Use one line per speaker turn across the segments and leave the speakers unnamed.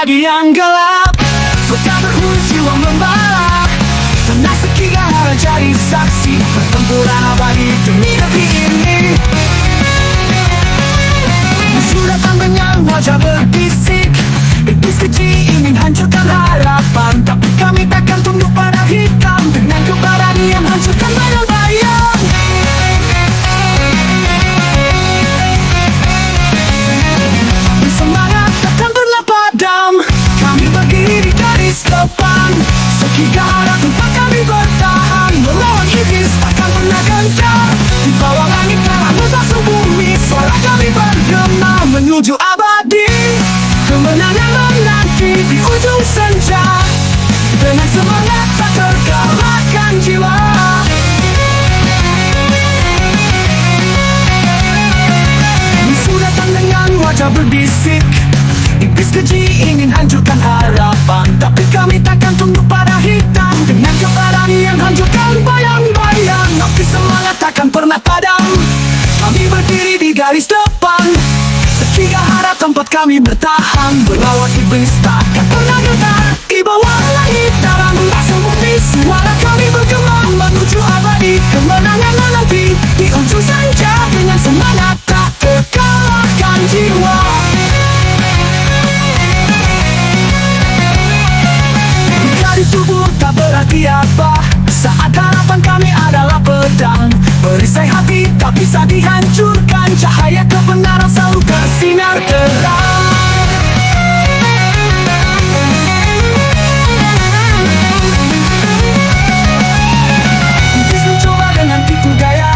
pagi yang gelap, kota berhuni jiwa membalap. Tanah Sekigahara jadi saksi pertempuran abadi demi negeri ini. Musuh datang dengan wajah berbisik, iblis keji ingin hancurkan harapan, tapi kami takkan tunduk pada hitam. Dengan keberanian hancurkan bayang-bayang. Semangat takkan pernah padam, kami berdiri di garis depan. Sekigahara tempat kami bertahan, melawan iblis takkan pernah gentar. Di bawah langit merah membasuh bumi, suara kami bergema menuju abadi. Kemenangan menanti di ujung senja, dengan semangat tak terkalahkan jiwa. Musuh datang dengan wajah berbisik, iblis keji ingin hancurkan harapan, tapi kami takkan tunduk pada hitam. Dengan keberanian hancurkan bayang-bayang, api semangat takkan pernah padam. Kami berdiri di garis depan, Sekigahara tempat kami bertahan, melawan iblis takkan pernah gentar. Di bawah langit darah membasuh bumi, suara kami bergema menuju abadi. Kemenangan menanti di ujung senja, dengan semangat tak terkalahkan jiwa. Dari tubuh tak berarti apa, saat harapan kami adalah pedang. Perisai hati tak bisa dihancurkan, cahaya kebenaran selalu bersinar terang. Iblis mencoba dengan tipu daya,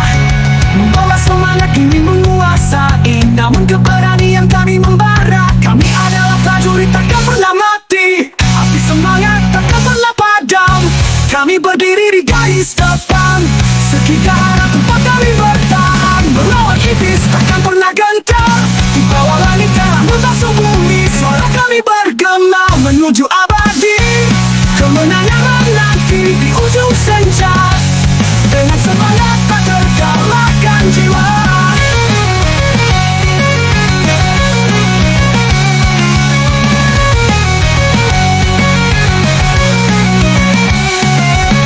membawa semangat ingin menguasai, namun keberanian kami membara. Kami adalah prajurit takkan pernah mati, api semangat takkan pernah padam. Kami berdiri di garis depan, Sekigahara tempat kami bertahan, melawan iblis takkan pernah gentar. Di bawah langit darah membasuh bumi, suara kami bergema menuju abadi. Kemenangan menanti di ujung senja, dengan semangat tak terkalahkan jiwa.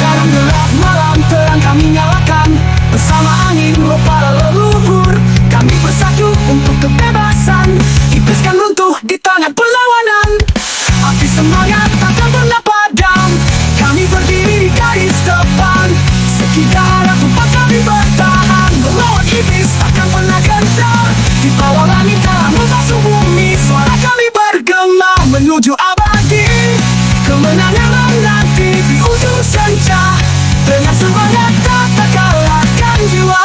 Dalam gelap malam terang kami nyalakan, bersama angin roh para leluhur. Kami bersatu untuk kebebasan, iblis kan runtuh di tangan perlawanan. Api semangat takkan pernah padam, kami berdiri di garis depan. Sekigahara tempat kami bertahan, melawan iblis takkan pernah gentar. Di bawah langit darah membasuh bumi, suara kami bergema menuju abadi. Kemenangan menanti di ujung senja, dengan semangat tak terkalahkan jiwa.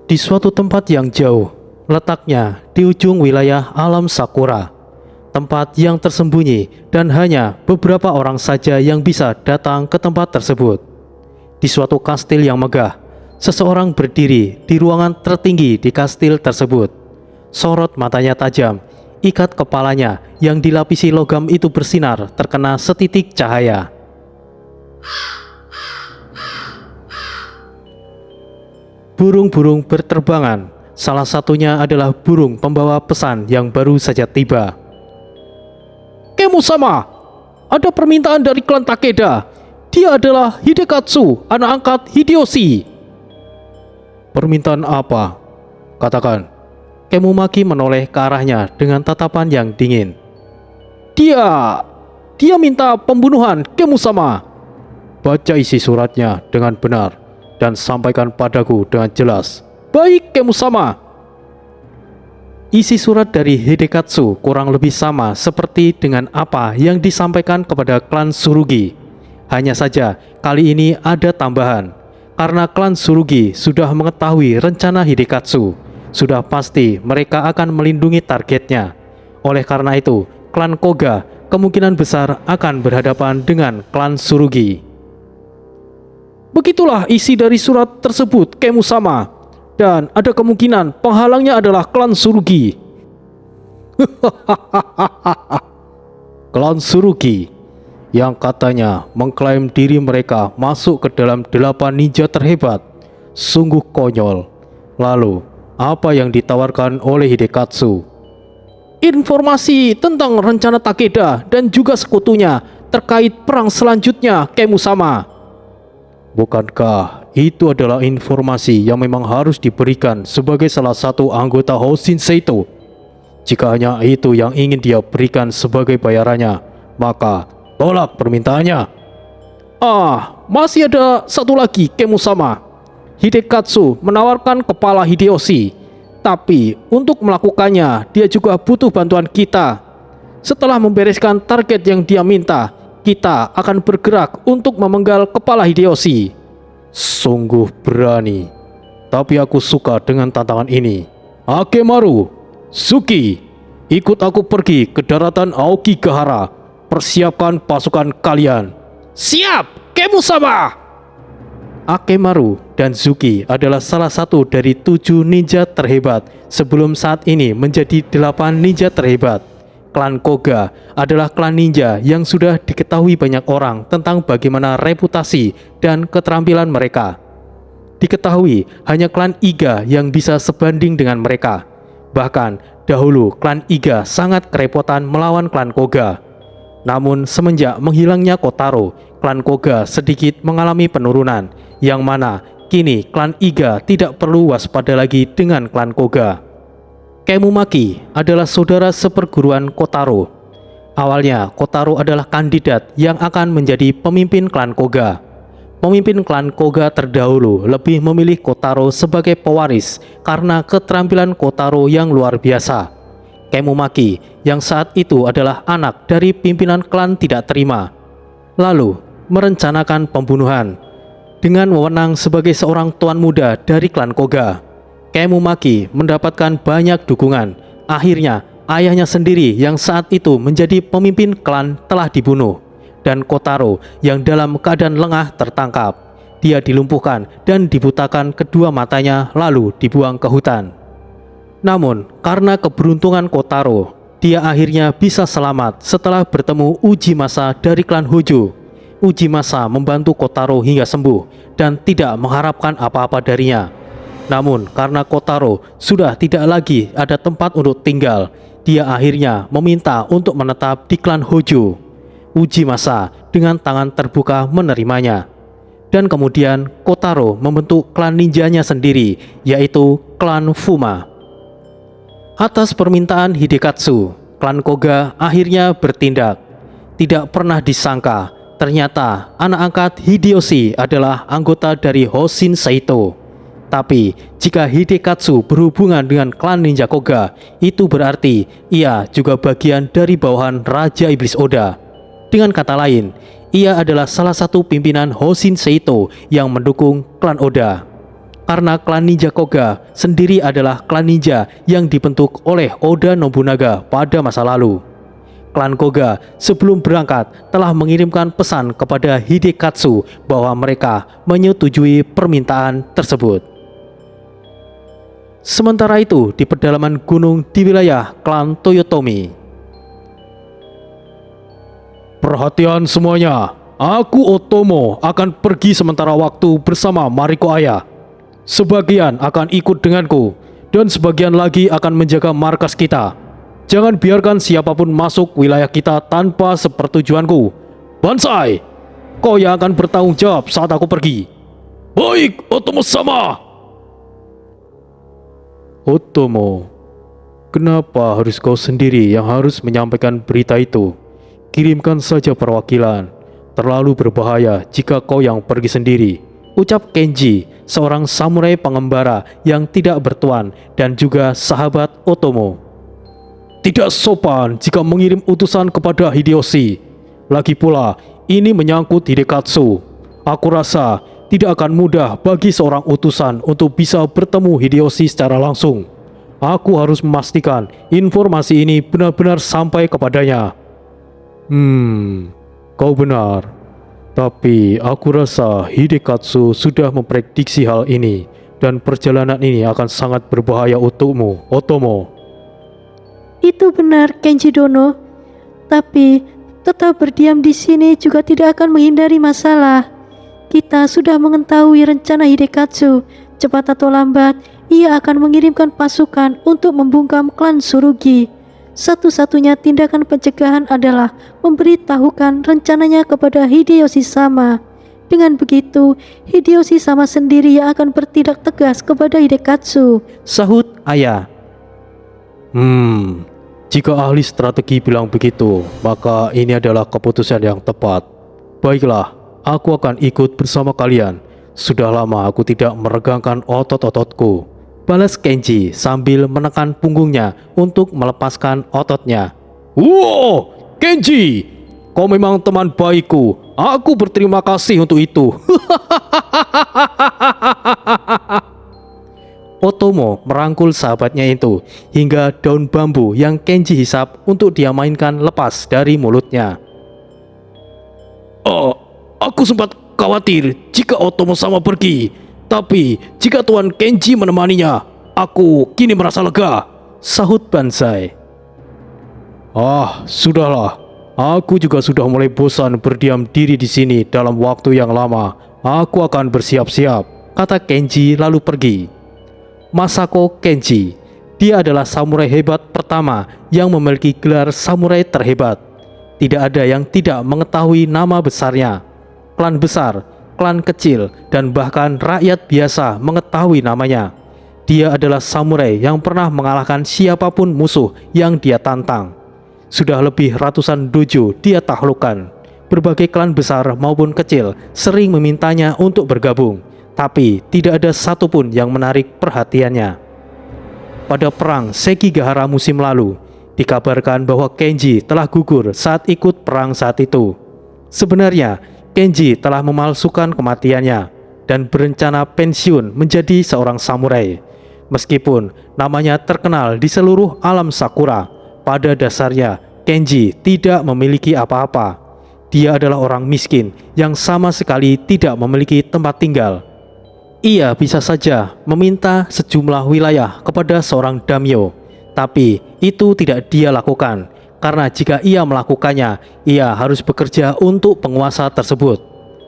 Di suatu tempat yang jauh, letaknya di ujung wilayah alam Sakura, tempat yang tersembunyi dan hanya beberapa orang saja yang bisa datang ke tempat tersebut. Di suatu kastil yang megah, seseorang berdiri di ruangan tertinggi di kastil tersebut. Sorot matanya tajam, ikat kepalanya yang dilapisi logam itu bersinar terkena setitik cahaya. Burung-burung berterbangan, salah satunya adalah burung pembawa pesan yang baru saja tiba. "Kemo-sama, ada permintaan dari klan Takeda. Dia adalah Hidekatsu, anak angkat Hideyoshi." "Permintaan apa? Katakan." Kemumaki menoleh ke arahnya dengan tatapan yang dingin. Dia minta pembunuhan Kemo-sama." "Baca isi suratnya dengan benar dan sampaikan padaku dengan jelas." "Baik, Kemo-sama." Isi surat dari Hidekatsu kurang lebih sama seperti dengan apa yang disampaikan kepada klan Tsurugi. Hanya saja kali ini ada tambahan. Karena klan Tsurugi sudah mengetahui rencana Hidekatsu, sudah pasti mereka akan melindungi targetnya. Oleh karena itu, klan Koga kemungkinan besar akan berhadapan dengan klan Tsurugi. "Begitulah isi dari surat tersebut, Kemo-sama. Dan ada kemungkinan penghalangnya adalah klan Tsurugi." Klan Tsurugi yang katanya mengklaim diri mereka masuk ke dalam 8 ninja terhebat sungguh konyol. Lalu, apa yang ditawarkan oleh Hidekatsu? Informasi tentang rencana Takeda dan juga sekutunya terkait perang selanjutnya, Kemusama. Bukankah itu adalah informasi yang memang harus diberikan sebagai salah satu anggota Hoshin Seito? Jika hanya itu yang ingin dia berikan sebagai bayarannya, maka tolak permintaannya. Masih ada satu lagi, Kemusama. Hidekatsu menawarkan kepala Hideyoshi, tapi untuk melakukannya dia juga butuh bantuan kita. Setelah membereskan target yang dia minta, kita akan bergerak untuk memenggal kepala Hideyoshi. Sungguh berani, tapi aku suka dengan tantangan ini. Akemaru, Suki, ikut aku pergi ke daratan Aokigahara. Persiapkan pasukan kalian. Siap, Kemusama! Akemaru dan Zuki adalah salah satu dari 7 ninja terhebat sebelum saat ini menjadi 8 ninja terhebat. Klan Koga adalah klan ninja yang sudah diketahui banyak orang tentang bagaimana reputasi dan keterampilan mereka. Diketahui hanya klan Iga yang bisa sebanding dengan mereka. Bahkan dahulu klan Iga sangat kerepotan melawan klan Koga. Namun semenjak menghilangnya Kotaro, klan Koga sedikit mengalami penurunan, yang mana kini klan Iga tidak perlu waspada lagi dengan klan Koga. Kemumaki adalah saudara seperguruan Kotaro. Awalnya Kotaro adalah kandidat yang akan menjadi pemimpin klan Koga. Pemimpin klan Koga terdahulu lebih memilih Kotaro sebagai pewaris karena keterampilan Kotaro yang luar biasa. Kemumaki yang saat itu adalah anak dari pimpinan klan tidak terima, lalu merencanakan pembunuhan. Dengan wewenang sebagai seorang tuan muda dari klan Koga, Kemumaki mendapatkan banyak dukungan. Akhirnya ayahnya sendiri yang saat itu menjadi pemimpin klan telah dibunuh, dan Kotaro yang dalam keadaan lengah tertangkap. Dia dilumpuhkan dan dibutakan kedua matanya lalu dibuang ke hutan. Namun karena keberuntungan Kotaro, dia akhirnya bisa selamat setelah bertemu Ujimasa dari klan Hojo. Ujimasa membantu Kotaro hingga sembuh dan tidak mengharapkan apa-apa darinya. Namun karena Kotaro sudah tidak lagi ada tempat untuk tinggal, dia akhirnya meminta untuk menetap di klan Hojo. Ujimasa dengan tangan terbuka menerimanya. Dan kemudian Kotaro membentuk klan ninjanya sendiri, yaitu klan Fuma. Atas permintaan Hidekatsu, klan Koga akhirnya bertindak. Tidak pernah disangka, ternyata anak angkat Hideyoshi adalah anggota dari Hoshin Seito. Tapi jika Hidekatsu berhubungan dengan klan ninja Koga, itu berarti ia juga bagian dari bawahan Raja Iblis Oda. Dengan kata lain, ia adalah salah satu pimpinan Hoshin Seito yang mendukung klan Oda. Karena klan ninja Koga sendiri adalah klan ninja yang dibentuk oleh Oda Nobunaga pada masa lalu. Klan Koga sebelum berangkat telah mengirimkan pesan kepada Hidekatsu bahwa mereka menyetujui permintaan tersebut. Sementara itu di pedalaman gunung di wilayah klan Toyotomi. Perhatian semuanya, aku Otomo akan pergi sementara waktu bersama Mariko Ayah. Sebagian akan ikut denganku, dan sebagian lagi akan menjaga markas kita. Jangan biarkan siapapun masuk wilayah kita tanpa sepertujuanku. Bansai, kau yang akan bertanggung jawab saat aku pergi. Baik, Otomo-sama. Otomo, kenapa harus kau sendiri yang harus menyampaikan berita itu? Kirimkan saja perwakilan. Terlalu berbahaya jika kau yang pergi sendiri, ucap Kenji, seorang samurai pengembara yang tidak bertuan dan juga sahabat Otomo. Tidak sopan jika mengirim utusan kepada Hideyoshi. Lagi pula, ini menyangkut Hidekatsu. Aku rasa tidak akan mudah bagi seorang utusan untuk bisa bertemu Hideyoshi secara langsung. Aku harus memastikan informasi ini benar-benar sampai kepadanya. Kau benar. Tapi aku rasa Hidekatsu sudah memprediksi hal ini, dan perjalanan ini akan sangat berbahaya untukmu, Otomo.
Itu benar, Kenji Dono. Tapi tetap berdiam di sini juga tidak akan menghindari masalah. Kita sudah mengetahui rencana Hidekatsu. Cepat atau lambat, ia akan mengirimkan pasukan untuk membungkam klan Tsurugi. Satu-satunya tindakan pencegahan adalah memberitahukan rencananya kepada Hideyoshi-sama. Dengan begitu, Hideyoshi-sama sendiri yang akan bertindak tegas kepada Hidekatsu.
Sahut Aya. Jika ahli strategi bilang begitu, maka ini adalah keputusan yang tepat. Baiklah, aku akan ikut bersama kalian. Sudah lama aku tidak meregangkan otot-ototku, balas Kenji sambil menekan punggungnya untuk melepaskan ototnya. Wow, Kenji, kau memang teman baikku. Aku berterima kasih untuk itu. Otomo merangkul sahabatnya itu hingga daun bambu yang Kenji hisap untuk dia mainkan lepas dari mulutnya. Oh, aku sempat khawatir jika Otomo sama pergi, tapi jika Tuan Kenji menemaninya, aku kini merasa lega, sahut Banzai. Sudahlah, aku juga sudah mulai bosan berdiam diri di sini dalam waktu yang lama. Aku akan bersiap-siap, kata Kenji lalu pergi. Masako Kenji, dia adalah samurai hebat pertama yang memiliki gelar samurai terhebat. Tidak ada yang tidak mengetahui nama besarnya. Klan besar, klan kecil, dan bahkan rakyat biasa mengetahui namanya. Dia adalah samurai yang pernah mengalahkan siapapun musuh yang dia tantang. Sudah lebih ratusan dojo dia taklukkan. Berbagai klan besar maupun kecil sering memintanya untuk bergabung, tapi tidak ada satupun yang menarik perhatiannya. Pada perang Sekigahara musim lalu, dikabarkan bahwa Kenji telah gugur saat ikut perang saat itu. Sebenarnya, Kenji telah memalsukan kematiannya dan berencana pensiun menjadi seorang samurai. Meskipun namanya terkenal di seluruh alam Sakura, pada dasarnya Kenji tidak memiliki apa-apa. Dia adalah orang miskin yang sama sekali tidak memiliki tempat tinggal. Ia bisa saja meminta sejumlah wilayah kepada seorang daimyo, tapi itu tidak dia lakukan. Karena jika ia melakukannya, ia harus bekerja untuk penguasa tersebut.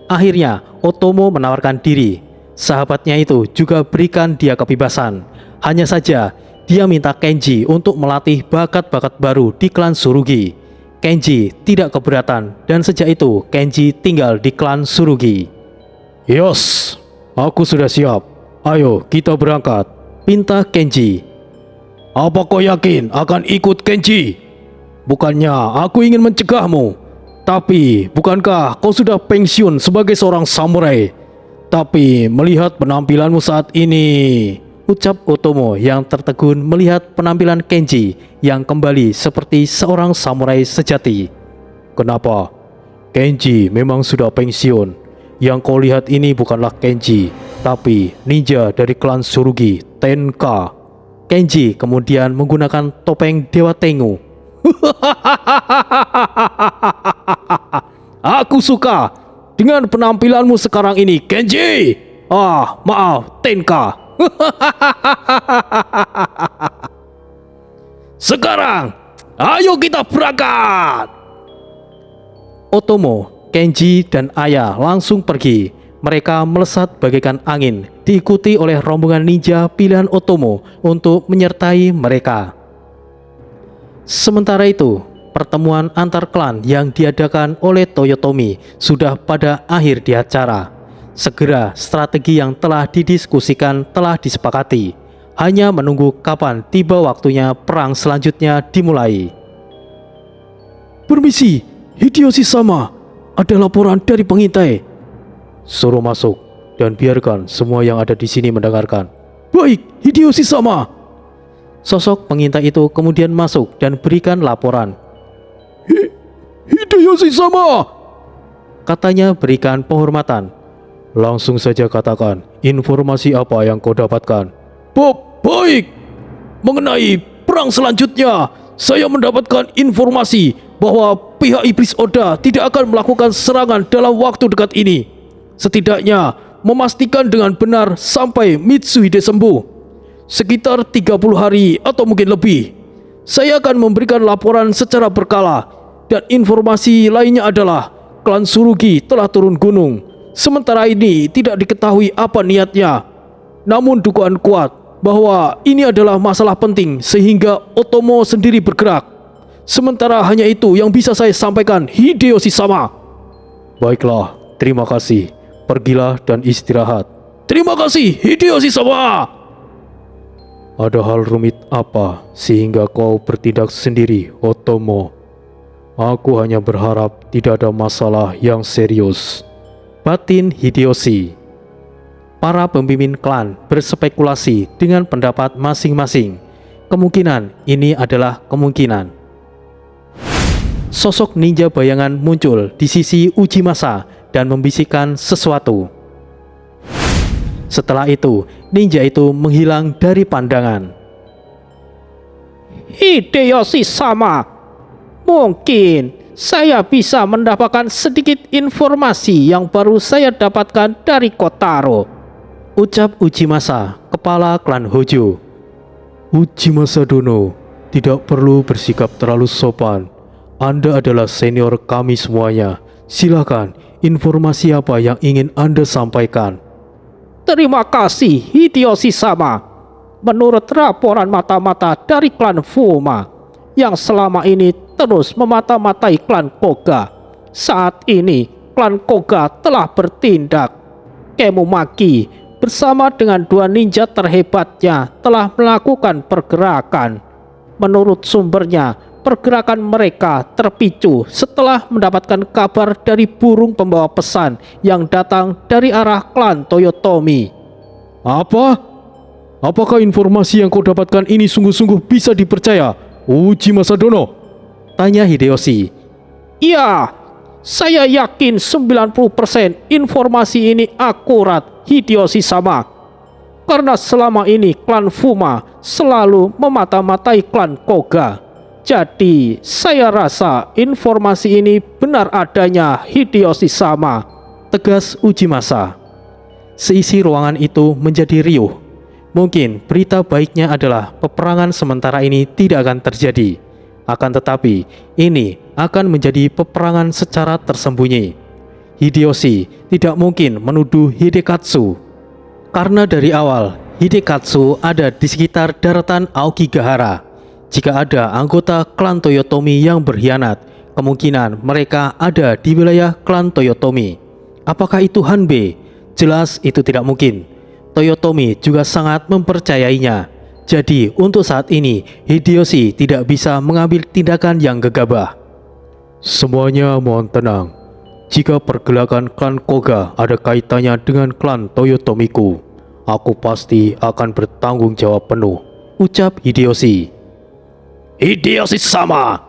Akhirnya, Otomo menawarkan diri. Sahabatnya itu juga berikan dia kebebasan. Hanya saja, dia minta Kenji untuk melatih bakat-bakat baru di klan Tsurugi. Kenji tidak keberatan dan sejak itu Kenji tinggal di klan Tsurugi. Yos, aku sudah siap. Ayo kita berangkat, pinta Kenji. Apa kau yakin akan ikut, Kenji? Bukannya aku ingin mencegahmu, tapi bukankah kau sudah pensiun sebagai seorang samurai? Tapi melihat penampilanmu saat ini, ucap Otomo yang tertegun melihat penampilan Kenji yang kembali seperti seorang samurai sejati. Kenapa? Kenji memang sudah pensiun. Yang kau lihat ini bukanlah Kenji, tapi ninja dari klan Tsurugi, Tenka. Kenji kemudian menggunakan topeng Dewa Tengu. Aku suka dengan penampilanmu sekarang ini, Kenji. Maaf, Tenka. Sekarang, ayo kita berangkat. Otomo, Kenji, dan Aya langsung pergi. Mereka melesat bagaikan angin, diikuti oleh rombongan ninja pilihan Otomo untuk menyertai mereka. Sementara itu, pertemuan antar klan yang diadakan oleh Toyotomi sudah pada akhir di acara. Segera strategi yang telah didiskusikan telah disepakati. Hanya menunggu kapan tiba waktunya perang selanjutnya dimulai. Permisi, Hideyoshi-sama, ada laporan dari pengintai. Suruh masuk dan biarkan semua yang ada di sini mendengarkan. Baik, Hideyoshi-sama. Sosok pengintai itu kemudian masuk dan berikan laporan. Hideyoshi-sama, katanya berikan penghormatan. Langsung saja katakan informasi apa yang kau dapatkan. Baik, mengenai perang selanjutnya, saya mendapatkan informasi bahwa pihak Iblis Oda tidak akan melakukan serangan dalam waktu dekat ini. Setidaknya memastikan dengan benar sampai Mitsuhide sembuh. Sekitar 30 hari atau mungkin lebih. Saya akan memberikan laporan secara berkala. Dan informasi lainnya adalah klan Surugi telah turun gunung. Sementara ini tidak diketahui apa niatnya. Namun dugaan kuat bahwa ini adalah masalah penting sehingga Otomo sendiri bergerak. Sementara hanya itu yang bisa saya sampaikan, Hideyoshi-sama. Baiklah, terima kasih. Pergilah dan istirahat. Terima kasih, Hideyoshi-sama. Ada hal rumit apa sehingga kau bertindak sendiri, Otomo? Aku hanya berharap tidak ada masalah yang serius. Batin Hideyoshi. Para pemimpin klan berspekulasi dengan pendapat masing-masing. Kemungkinan ini adalah kemungkinan. Sosok ninja bayangan muncul di sisi Ujimasa dan membisikkan sesuatu. Setelah itu, ninja itu menghilang dari pandangan. Hideyoshi-sama, mungkin saya bisa mendapatkan sedikit informasi yang baru saya dapatkan dari Kotaro, ucap Ujimasa, kepala klan Hojo. Ujimasa Dono, tidak perlu bersikap terlalu sopan. Anda adalah senior kami semuanya. Silakan, informasi apa yang ingin Anda sampaikan? Terima kasih, Hideyoshi-sama. Menurut laporan mata-mata dari klan Fuma yang selama ini terus memata-matai klan Koga, saat ini klan Koga telah bertindak. Kemumaki bersama dengan 2 ninja terhebatnya telah melakukan pergerakan. Menurut sumbernya, pergerakan mereka terpicu setelah mendapatkan kabar dari burung pembawa pesan yang datang dari arah klan Toyotomi. Apa? Apakah informasi yang kau dapatkan ini sungguh-sungguh bisa dipercaya, Ujimasa Dono? Tanya Hideyoshi. Ya, saya yakin 90% informasi ini akurat, Hideyoshi-sama. Karena selama ini klan Fuma selalu memata-matai klan Koga. Jadi, saya rasa informasi ini benar adanya, Hideyoshi-sama, tegas Ujimasa. Seisi ruangan itu menjadi riuh. Mungkin berita baiknya adalah peperangan sementara ini tidak akan terjadi. Akan tetapi, ini akan menjadi peperangan secara tersembunyi. Hideyoshi tidak mungkin menuduh Hidekatsu. Karena dari awal, Hidekatsu ada di sekitar daratan Aokigahara. Jika ada anggota klan Toyotomi yang berkhianat, kemungkinan mereka ada di wilayah klan Toyotomi. Apakah itu Hanbei? Jelas itu tidak mungkin. Toyotomi juga sangat mempercayainya. Jadi untuk saat ini Hideyoshi tidak bisa mengambil tindakan yang gegabah. Semuanya mohon tenang. Jika pergelakan klan Koga ada kaitannya dengan klan Toyotomiku, aku pasti akan bertanggung jawab penuh, ucap Hideyoshi. Hideyoshi-sama,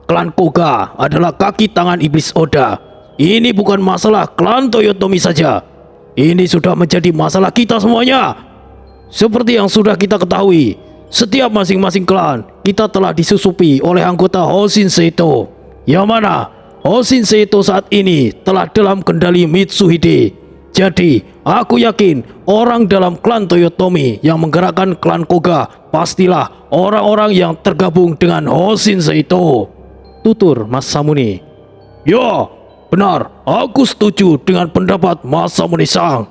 klan Koga adalah kaki tangan iblis Oda. Ini bukan masalah klan Toyotomi saja. Ini sudah menjadi masalah kita semuanya. Seperti yang sudah kita ketahui, setiap masing-masing klan kita telah disusupi oleh anggota Hoshin Seito, yang mana Hoshin Seito saat ini telah dalam kendali Mitsuhide. Jadi, aku yakin orang dalam klan Toyotomi yang menggerakkan klan Koga pastilah orang-orang yang tergabung dengan Hoshin Seito, tutur Mas Samune. Ya, benar, aku setuju dengan pendapat Masamune-san.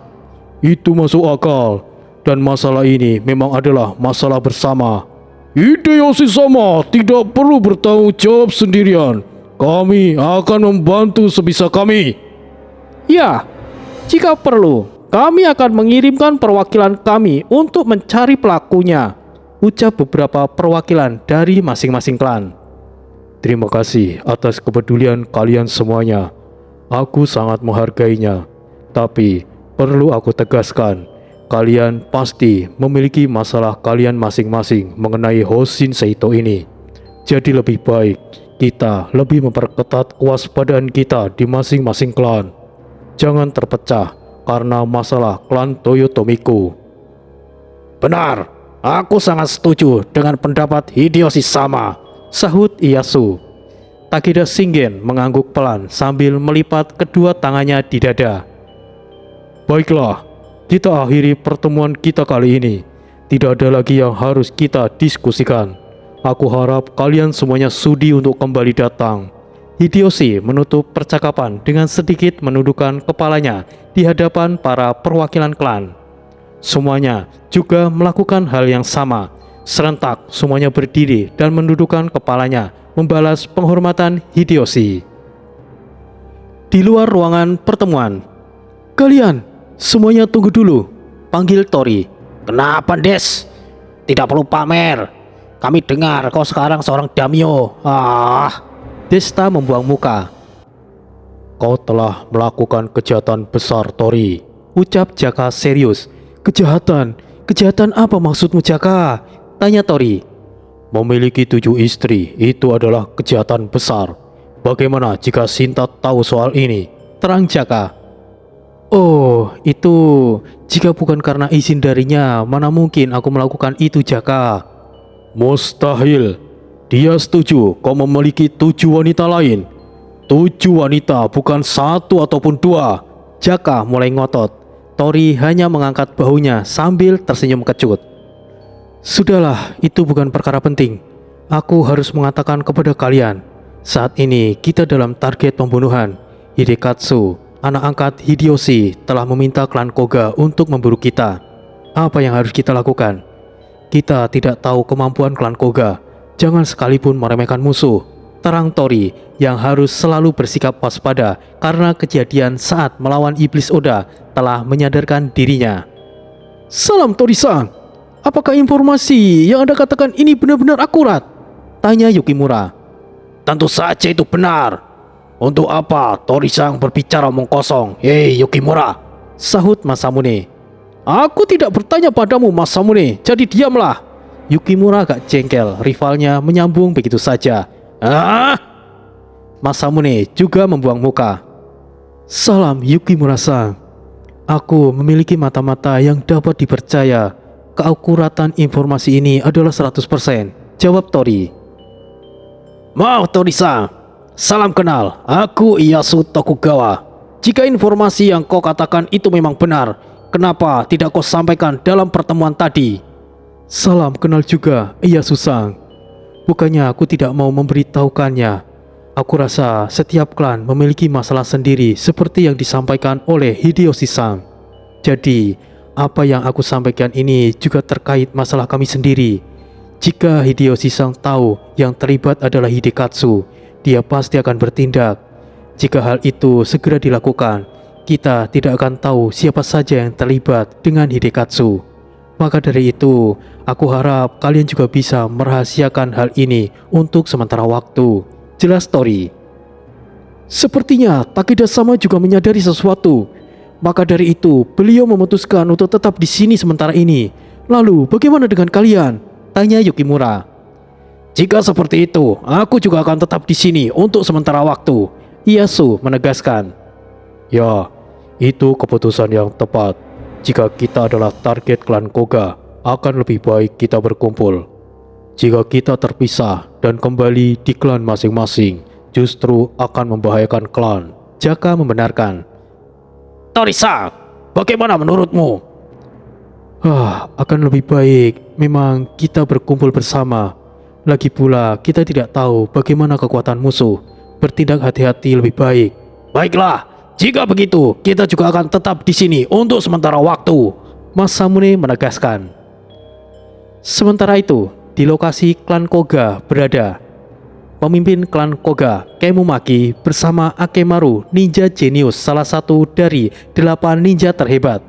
Itu masuk akal, dan masalah ini memang adalah masalah bersama. Hideyoshi-sama tidak perlu bertanggung jawab sendirian. Kami akan membantu sebisa kami. Ya, jika perlu, kami akan mengirimkan perwakilan kami untuk mencari pelakunya, ucap beberapa perwakilan dari masing-masing klan. Terima kasih atas kepedulian kalian semuanya. Aku sangat menghargainya, tapi perlu aku tegaskan, kalian pasti memiliki masalah kalian masing-masing mengenai Hoshin Seito ini. Jadi lebih baik kita lebih memperketat kewaspadaan kita di masing-masing klan. Jangan terpecah karena masalah klan Toyotomiku. Benar, aku sangat setuju dengan pendapat Hideyoshi-sama, sahut Ieyasu. Takeda Shingen mengangguk pelan sambil melipat kedua tangannya di dada. Baiklah, kita akhiri pertemuan kita kali ini. Tidak ada lagi yang harus kita diskusikan. Aku harap kalian semuanya sudi untuk kembali datang. Hideyoshi menutup percakapan dengan sedikit menundukkan kepalanya di hadapan para perwakilan klan. Semuanya juga melakukan hal yang sama. Serentak semuanya berdiri dan menundukkan kepalanya membalas penghormatan Hideyoshi. Di luar ruangan pertemuan, "Kalian semuanya tunggu dulu," panggil Tori.
Kenapa, Des? Tidak perlu pamer. Kami dengar kau sekarang seorang daimyo.
Desta membuang muka. "Kau telah melakukan kejahatan besar, Tori," ucap Jaka serius. "Kejahatan? Kejahatan apa maksudmu, Jaka?" tanya Tori. "Memiliki 7 istri itu adalah kejahatan besar. Bagaimana jika Sinta tahu soal ini?" terang Jaka. "Oh, itu jika bukan karena izin darinya, mana mungkin aku melakukan itu, Jaka." "Mustahil. Dia setuju kau memiliki 7 wanita lain. 7 wanita, bukan 1 ataupun 2. Jaka mulai ngotot. Tori hanya mengangkat bahunya sambil tersenyum kecut. "Sudahlah, itu bukan perkara penting. Aku harus mengatakan kepada kalian, saat ini kita dalam target pembunuhan. Hidekatsu, anak angkat Hideyoshi, telah meminta klan Koga untuk memburu kita. Apa yang harus kita lakukan? Kita tidak tahu kemampuan klan Koga. Jangan sekalipun meremehkan musuh," terang Tori yang harus selalu bersikap waspada karena kejadian saat melawan Iblis Oda telah menyadarkan dirinya. "Salam Tori-san. Apakah informasi yang Anda katakan ini benar-benar akurat?" tanya Yukimura.
Tentu saja itu benar. Untuk apa Tori-san berbicara omong kosong? Hei Yukimura,
sahut Masamune. "Aku tidak bertanya padamu, Masamune, jadi diamlah." Yukimura agak jengkel, rivalnya menyambung begitu saja. Masamune juga membuang muka. "Salam Yukimura-san. Aku memiliki mata-mata yang dapat dipercaya. Keakuratan informasi ini adalah 100%, jawab Tori.
"Mau Tori-san, salam kenal. Aku Ieyasu Tokugawa. Jika informasi yang kau katakan itu memang benar, kenapa tidak kau sampaikan dalam pertemuan tadi?"
"Salam kenal juga, Ieyasu-san. Bukannya aku tidak mau memberitahukannya. Aku rasa setiap klan memiliki masalah sendiri seperti yang disampaikan oleh Hideyoshi-san. Jadi, apa yang aku sampaikan ini juga terkait masalah kami sendiri. Jika Hideyoshi-san tahu yang terlibat adalah Hidekatsu, dia pasti akan bertindak. Jika hal itu segera dilakukan, kita tidak akan tahu siapa saja yang terlibat dengan Hidekatsu. Maka dari itu, aku harap kalian juga bisa merahasiakan hal ini untuk sementara waktu," jelas Tori. "Sepertinya Takeda sama juga menyadari sesuatu. Maka dari itu, beliau memutuskan untuk tetap di sini sementara ini. Lalu, bagaimana dengan kalian?" tanya Yukimura.
"Jika seperti itu, aku juga akan tetap di sini untuk sementara waktu,"
Ieyasu menegaskan.
"Ya, itu keputusan yang tepat. Jika kita adalah target klan Koga, akan lebih baik kita berkumpul. Jika kita terpisah dan kembali di klan masing-masing, justru akan membahayakan klan,"
Jaka membenarkan.
"Tori-san, bagaimana menurutmu?"
Akan lebih baik memang kita berkumpul bersama. Lagi pula kita tidak tahu bagaimana kekuatan musuh. Bertindak hati-hati lebih baik."
"Baiklah, jika begitu kita juga akan tetap di sini untuk sementara waktu,"
Masamune menegaskan. Sementara itu, di lokasi klan Koga berada. Pemimpin klan Koga, Kemumaki, bersama Akemaru, ninja jenius salah satu dari 8 ninja terhebat.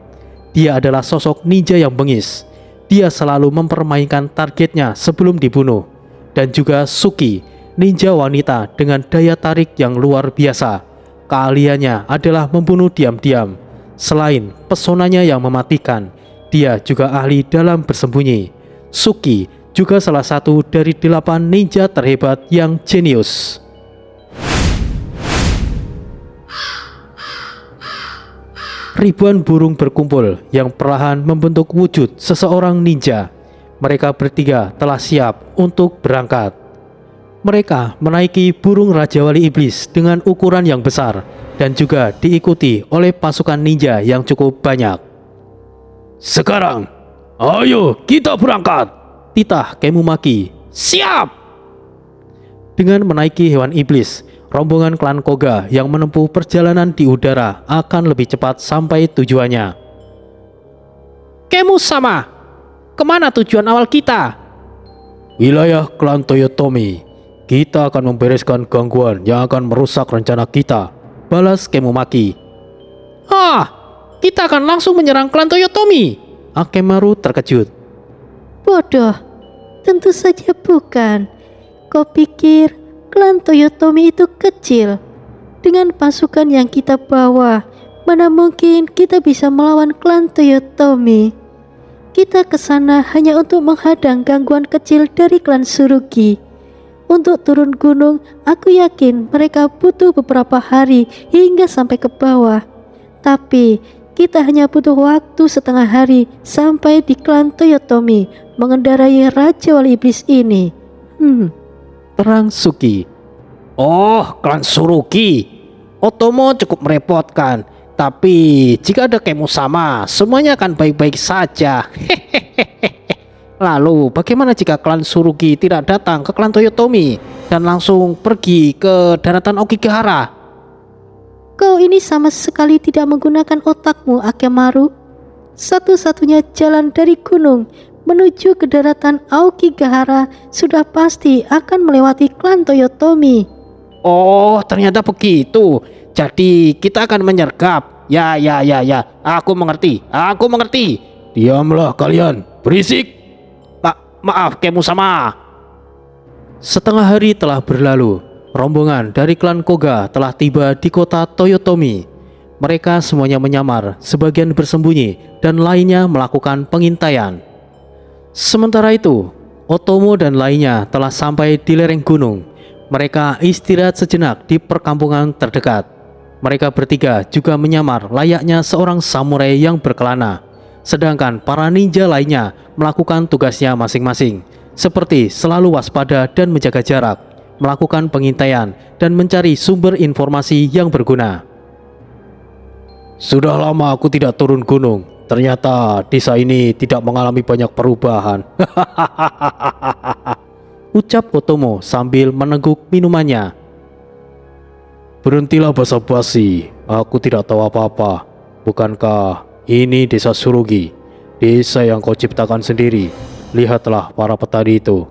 Dia adalah sosok ninja yang bengis. Dia selalu mempermainkan targetnya sebelum dibunuh. Dan juga Suki, ninja wanita dengan daya tarik yang luar biasa. Keahliannya adalah membunuh diam-diam. Selain pesonanya yang mematikan, dia juga ahli dalam bersembunyi. Suki juga salah satu dari 8 ninja terhebat yang jenius. Ribuan burung berkumpul yang perlahan membentuk wujud seseorang ninja. Mereka bertiga telah siap untuk berangkat. Mereka menaiki burung Raja Wali Iblis dengan ukuran yang besar dan juga diikuti oleh pasukan ninja yang cukup banyak.
"Sekarang, ayo kita berangkat,"
titah Kemumaki. Siap! Dengan menaiki hewan iblis, rombongan klan Koga yang menempuh perjalanan di udara akan lebih cepat sampai tujuannya. Kemu sama, kemana tujuan awal kita?
Wilayah klan Toyotomi. Kita akan membereskan gangguan yang akan merusak rencana kita,
balas Kemumaki. Kita akan langsung menyerang klan Toyotomi. Akemaru terkejut.
Bodoh, tentu saja bukan. Kau pikir klan Toyotomi itu kecil? Dengan pasukan yang kita bawa, mana mungkin kita bisa melawan klan Toyotomi? Kita ke sana hanya untuk menghadang gangguan kecil dari klan Tsurugi. Untuk turun gunung, aku yakin mereka butuh beberapa hari hingga sampai ke bawah. Tapi kita hanya butuh waktu setengah hari sampai di klan Toyotomi mengendarai Raja Wali Iblis ini.
Terang Suki.
Oh, klan Tsurugi. Otomo cukup merepotkan. Tapi jika ada Kemu sama, semuanya akan baik-baik saja. Lalu bagaimana jika klan Tsurugi tidak datang ke klan Toyotomi dan langsung pergi ke daratan Aokigahara?
Kau ini sama sekali tidak menggunakan otakmu, Akemaru. Satu-satunya jalan dari gunung menuju ke daratan Aokigahara sudah pasti akan melewati klan Toyotomi.
Oh, ternyata begitu. Jadi kita akan menyergap. Ya. Aku mengerti.
Diamlah kalian, berisik.
Maaf, Kemu sama.
Setengah hari telah berlalu. Rombongan dari klan Koga telah tiba di kota Toyotomi. Mereka semuanya menyamar, sebagian bersembunyi, dan lainnya melakukan pengintaian. Sementara itu, Otomo dan lainnya telah sampai di lereng gunung. Mereka istirahat sejenak di perkampungan terdekat. Mereka bertiga juga menyamar layaknya seorang samurai yang berkelana. Sedangkan para ninja lainnya melakukan tugasnya masing-masing, seperti selalu waspada dan menjaga jarak, melakukan pengintaian, dan mencari sumber informasi yang berguna.
Sudah lama aku tidak turun gunung. Ternyata desa ini tidak mengalami banyak perubahan.
Ucap Otomo sambil meneguk minumannya.
Berhentilah basa-basi, aku tidak tahu apa-apa. Bukankah ini desa Tsurugi, desa yang kau ciptakan sendiri? Lihatlah para petani itu.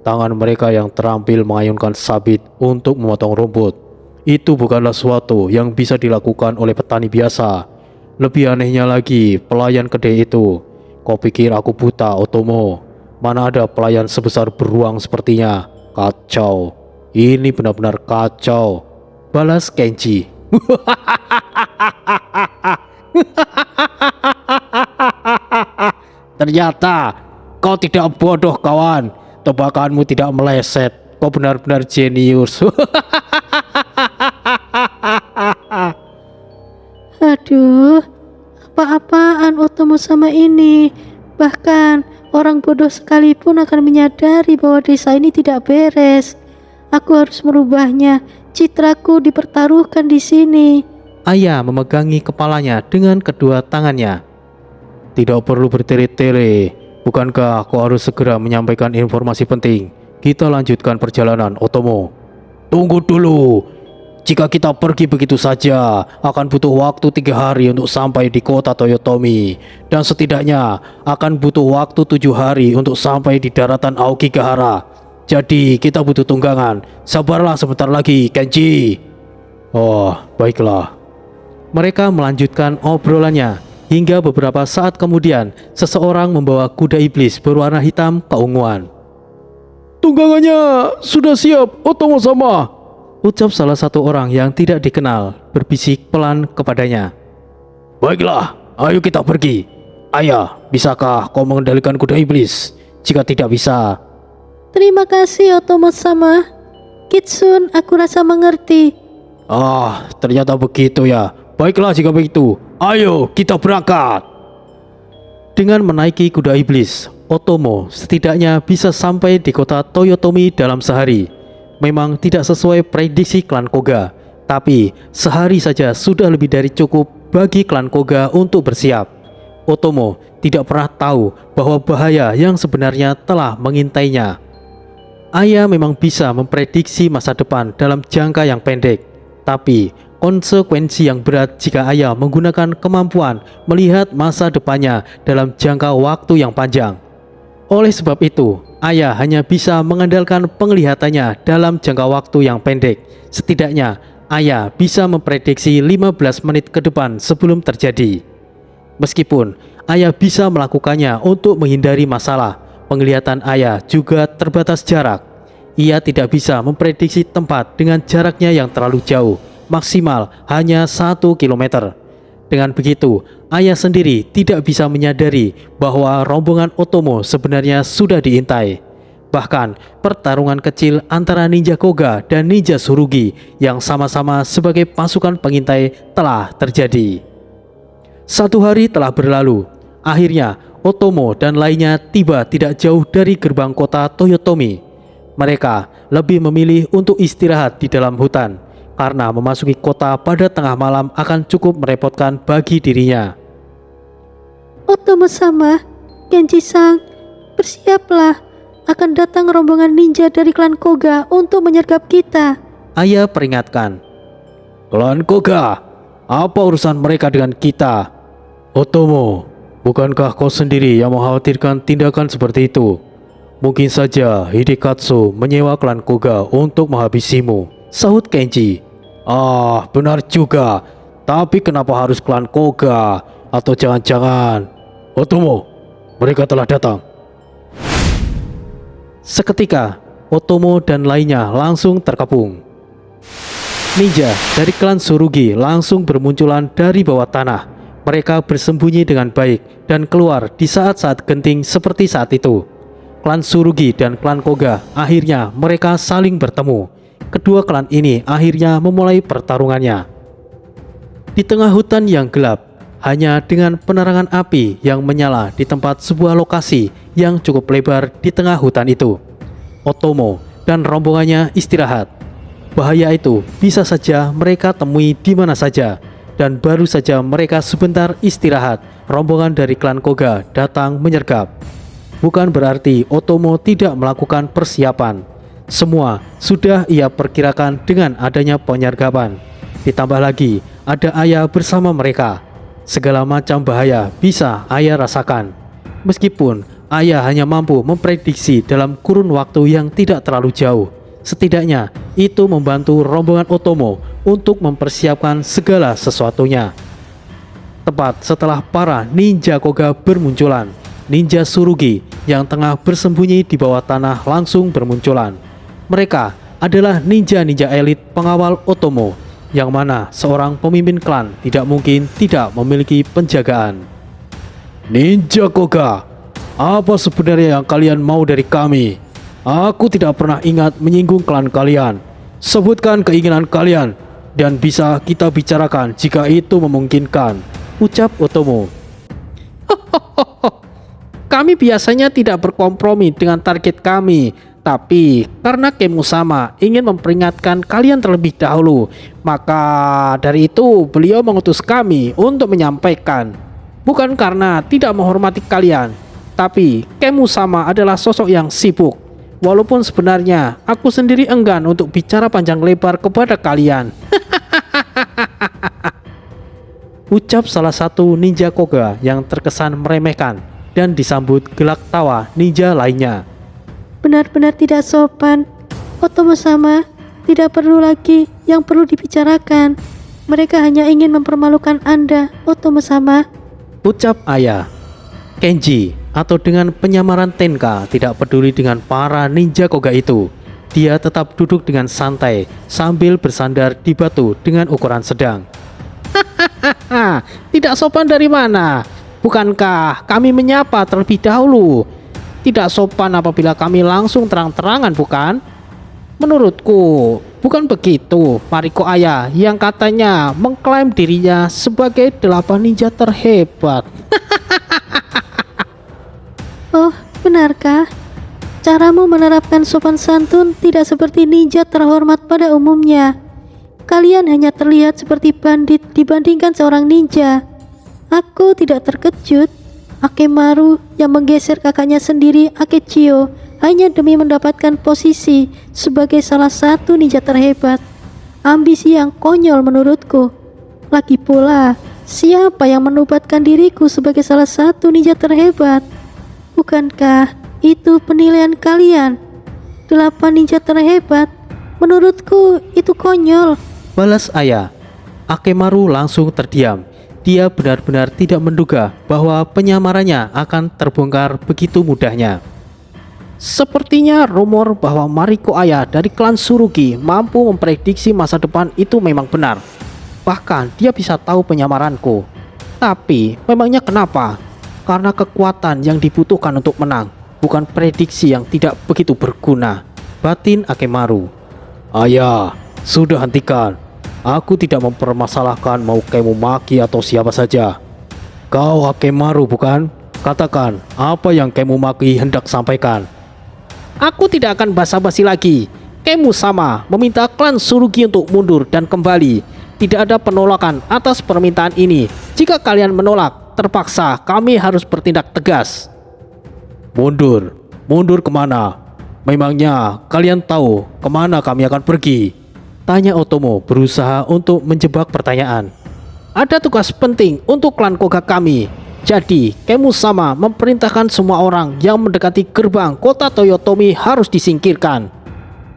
Tangan mereka yang terampil mengayunkan sabit untuk memotong rumput. Itu bukanlah sesuatu yang bisa dilakukan oleh petani biasa. Lebih anehnya lagi, pelayan kedai itu. Kau pikir aku buta, Otomo? Mana ada pelayan sebesar beruang sepertinya? Kacau. Ini benar-benar kacau.
Balas Kenji.
Ternyata kau tidak bodoh, kawan. Tebakanmu tidak meleset. Kau benar-benar jenius.
Aduh, apa-apaan Otomo sama ini? Bahkan orang bodoh sekalipun akan menyadari bahwa desa ini tidak beres. Aku harus merubahnya. Citraku dipertaruhkan di sini.
Ayah memegangi kepalanya dengan kedua tangannya.
Tidak perlu bertele-tele. Bukankah kau harus segera menyampaikan informasi penting? Kita lanjutkan perjalanan, Otomo.
Tunggu dulu. Jika kita pergi begitu saja, akan butuh waktu 3 hari untuk sampai di kota Toyotomi. Dan setidaknya akan butuh waktu 7 hari untuk sampai di daratan Aokigahara. Jadi kita butuh tunggangan. Sabarlah sebentar lagi, Kenji.
Oh, baiklah.
Mereka melanjutkan obrolannya hingga beberapa saat kemudian seseorang membawa kuda iblis berwarna hitam keunguan.
Tunggangannya sudah siap, Otomo sama.
Ucap salah satu orang yang tidak dikenal berbisik pelan kepadanya.
Baiklah, ayo kita pergi. Ayah, bisakah kau mengendalikan kuda iblis? Jika tidak bisa,
Terima kasih Otomo sama. Kitsun, aku rasa mengerti.
ternyata begitu ya. Baiklah jika begitu. Ayo kita berangkat.
Dengan menaiki kuda iblis, Otomo setidaknya bisa sampai di kota Toyotomi dalam sehari. Memang tidak sesuai prediksi klan Koga, tapi sehari saja sudah lebih dari cukup bagi klan Koga untuk bersiap. Otomo tidak pernah tahu bahwa bahaya yang sebenarnya telah mengintainya. Ayah memang bisa memprediksi masa depan dalam jangka yang pendek, tapi konsekuensi yang berat jika ayah menggunakan kemampuan melihat masa depannya dalam jangka waktu yang panjang. Oleh sebab itu, ayah hanya bisa mengandalkan penglihatannya dalam jangka waktu yang pendek. Setidaknya, ayah bisa memprediksi 15 menit ke depan sebelum terjadi. Meskipun ayah bisa melakukannya untuk menghindari masalah, penglihatan ayah juga terbatas jarak. Ia tidak bisa memprediksi tempat dengan jaraknya yang terlalu jauh, maksimal hanya 1 km. Dengan begitu, ayah sendiri tidak bisa menyadari bahwa rombongan Otomo sebenarnya sudah diintai. Bahkan, pertarungan kecil antara Ninja Koga dan Ninja Tsurugi yang sama-sama sebagai pasukan pengintai telah terjadi. 1 hari telah berlalu. Akhirnya, Otomo dan lainnya tiba tidak jauh dari gerbang kota Toyotomi. Mereka lebih memilih untuk istirahat di dalam hutan, karena memasuki kota pada tengah malam akan cukup merepotkan bagi dirinya.
Otomo-sama, Genji-san, bersiaplah. Akan datang rombongan ninja dari klan Koga untuk menyergap kita.
Ayah peringatkan.
Klan Koga, apa urusan mereka dengan kita?
Otomo, bukankah kau sendiri yang mengkhawatirkan tindakan seperti itu? Mungkin saja Hidekatsu menyewa klan Koga untuk menghabisimu,
Sahut Kenji.
Ah, benar juga. Tapi kenapa harus klan Koga? Atau jangan-jangan...
Otomo, mereka telah datang.
Seketika, Otomo dan lainnya langsung terkepung. Ninja dari klan Tsurugi langsung bermunculan dari bawah tanah. Mereka bersembunyi dengan baik dan keluar di saat-saat genting seperti saat itu. Klan Tsurugi dan klan Koga akhirnya mereka saling bertemu. Kedua klan ini akhirnya memulai pertarungannya. Di tengah hutan yang gelap, hanya dengan penerangan api yang menyala di tempat sebuah lokasi yang cukup lebar di tengah hutan itu, Otomo dan rombongannya istirahat. Bahaya itu bisa saja mereka temui di mana saja, dan baru saja mereka sebentar istirahat, rombongan dari klan Koga datang menyergap. Bukan berarti Otomo tidak melakukan persiapan. Semua sudah ia perkirakan dengan adanya penyergapan. Ditambah lagi ada ayah bersama mereka. Segala macam bahaya bisa ayah rasakan. Meskipun ayah hanya mampu memprediksi dalam kurun waktu yang tidak terlalu jauh, setidaknya itu membantu rombongan Otomo untuk mempersiapkan segala sesuatunya. Tepat setelah para Ninja Koga bermunculan, Ninja Tsurugi yang tengah bersembunyi di bawah tanah langsung bermunculan. Mereka adalah ninja-ninja elit pengawal Otomo, yang mana seorang pemimpin klan tidak mungkin tidak memiliki penjagaan.
Ninja Koga, apa sebenarnya yang kalian mau dari kami? Aku tidak pernah ingat menyinggung klan kalian. Sebutkan keinginan kalian dan bisa kita bicarakan jika itu memungkinkan,
ucap Otomo.
Kami biasanya tidak berkompromi dengan target kami, tapi karena Kemusama ingin memperingatkan kalian terlebih dahulu, maka dari itu beliau mengutus kami untuk menyampaikan. Bukan karena tidak menghormati kalian, tapi Kemusama adalah sosok yang sibuk. Walaupun sebenarnya aku sendiri enggan untuk bicara panjang lebar kepada kalian.
Ucap salah satu Ninja Koga yang terkesan meremehkan, dan disambut gelak tawa ninja lainnya.
Benar-benar tidak sopan. Otomo-sama, tidak perlu lagi yang perlu dibicarakan. Mereka hanya ingin mempermalukan Anda, Otomo-sama.
Ucap ayah. Kenji, atau dengan penyamaran Tenka, tidak peduli dengan para Ninja Koga itu. Dia tetap duduk dengan santai sambil bersandar di batu dengan ukuran sedang.
Tidak sopan dari mana? Bukankah kami menyapa terlebih dahulu? Tidak sopan apabila kami langsung terang-terangan, bukan? Menurutku, bukan begitu Mariko Ayah yang katanya mengklaim dirinya sebagai 8 ninja terhebat.
Oh, benarkah? Caramu menerapkan sopan santun tidak seperti ninja terhormat pada umumnya. Kalian hanya terlihat seperti bandit dibandingkan seorang ninja. Aku tidak terkejut. Akemaru yang menggeser kakaknya sendiri, Akechio, hanya demi mendapatkan posisi sebagai salah satu ninja terhebat. Ambisi yang konyol menurutku. Lagi pula, siapa yang menobatkan diriku sebagai salah satu ninja terhebat? Bukankah itu penilaian kalian? 8 ninja terhebat? Menurutku itu konyol.
Balas ayah. Akemaru langsung terdiam. Dia benar-benar tidak menduga bahwa penyamarannya akan terbongkar begitu mudahnya.
Sepertinya rumor bahwa Mariko Aya dari klan Tsurugi mampu memprediksi masa depan itu memang benar. Bahkan dia bisa tahu penyamaranku. Tapi memangnya kenapa? Karena kekuatan yang dibutuhkan untuk menang, bukan prediksi yang tidak begitu berguna.
Batin Akemaru.
Ayah, sudah hentikan. Aku tidak mempermasalahkan mau kamu maki atau siapa saja. Kau Akemaru bukan? Katakan apa yang kamu maki hendak sampaikan.
Aku tidak akan basa-basi lagi. Kemu sama meminta klan Tsurugi untuk mundur dan kembali. Tidak ada penolakan atas permintaan ini. Jika kalian menolak, terpaksa kami harus bertindak tegas.
Mundur? Mundur kemana? Memangnya kalian tahu kemana kami akan pergi?
Tanya Otomo berusaha untuk menjebak pertanyaan.
Ada tugas penting untuk klan Koga kami. Jadi, Kemu sama memerintahkan semua orang yang mendekati gerbang kota Toyotomi harus disingkirkan.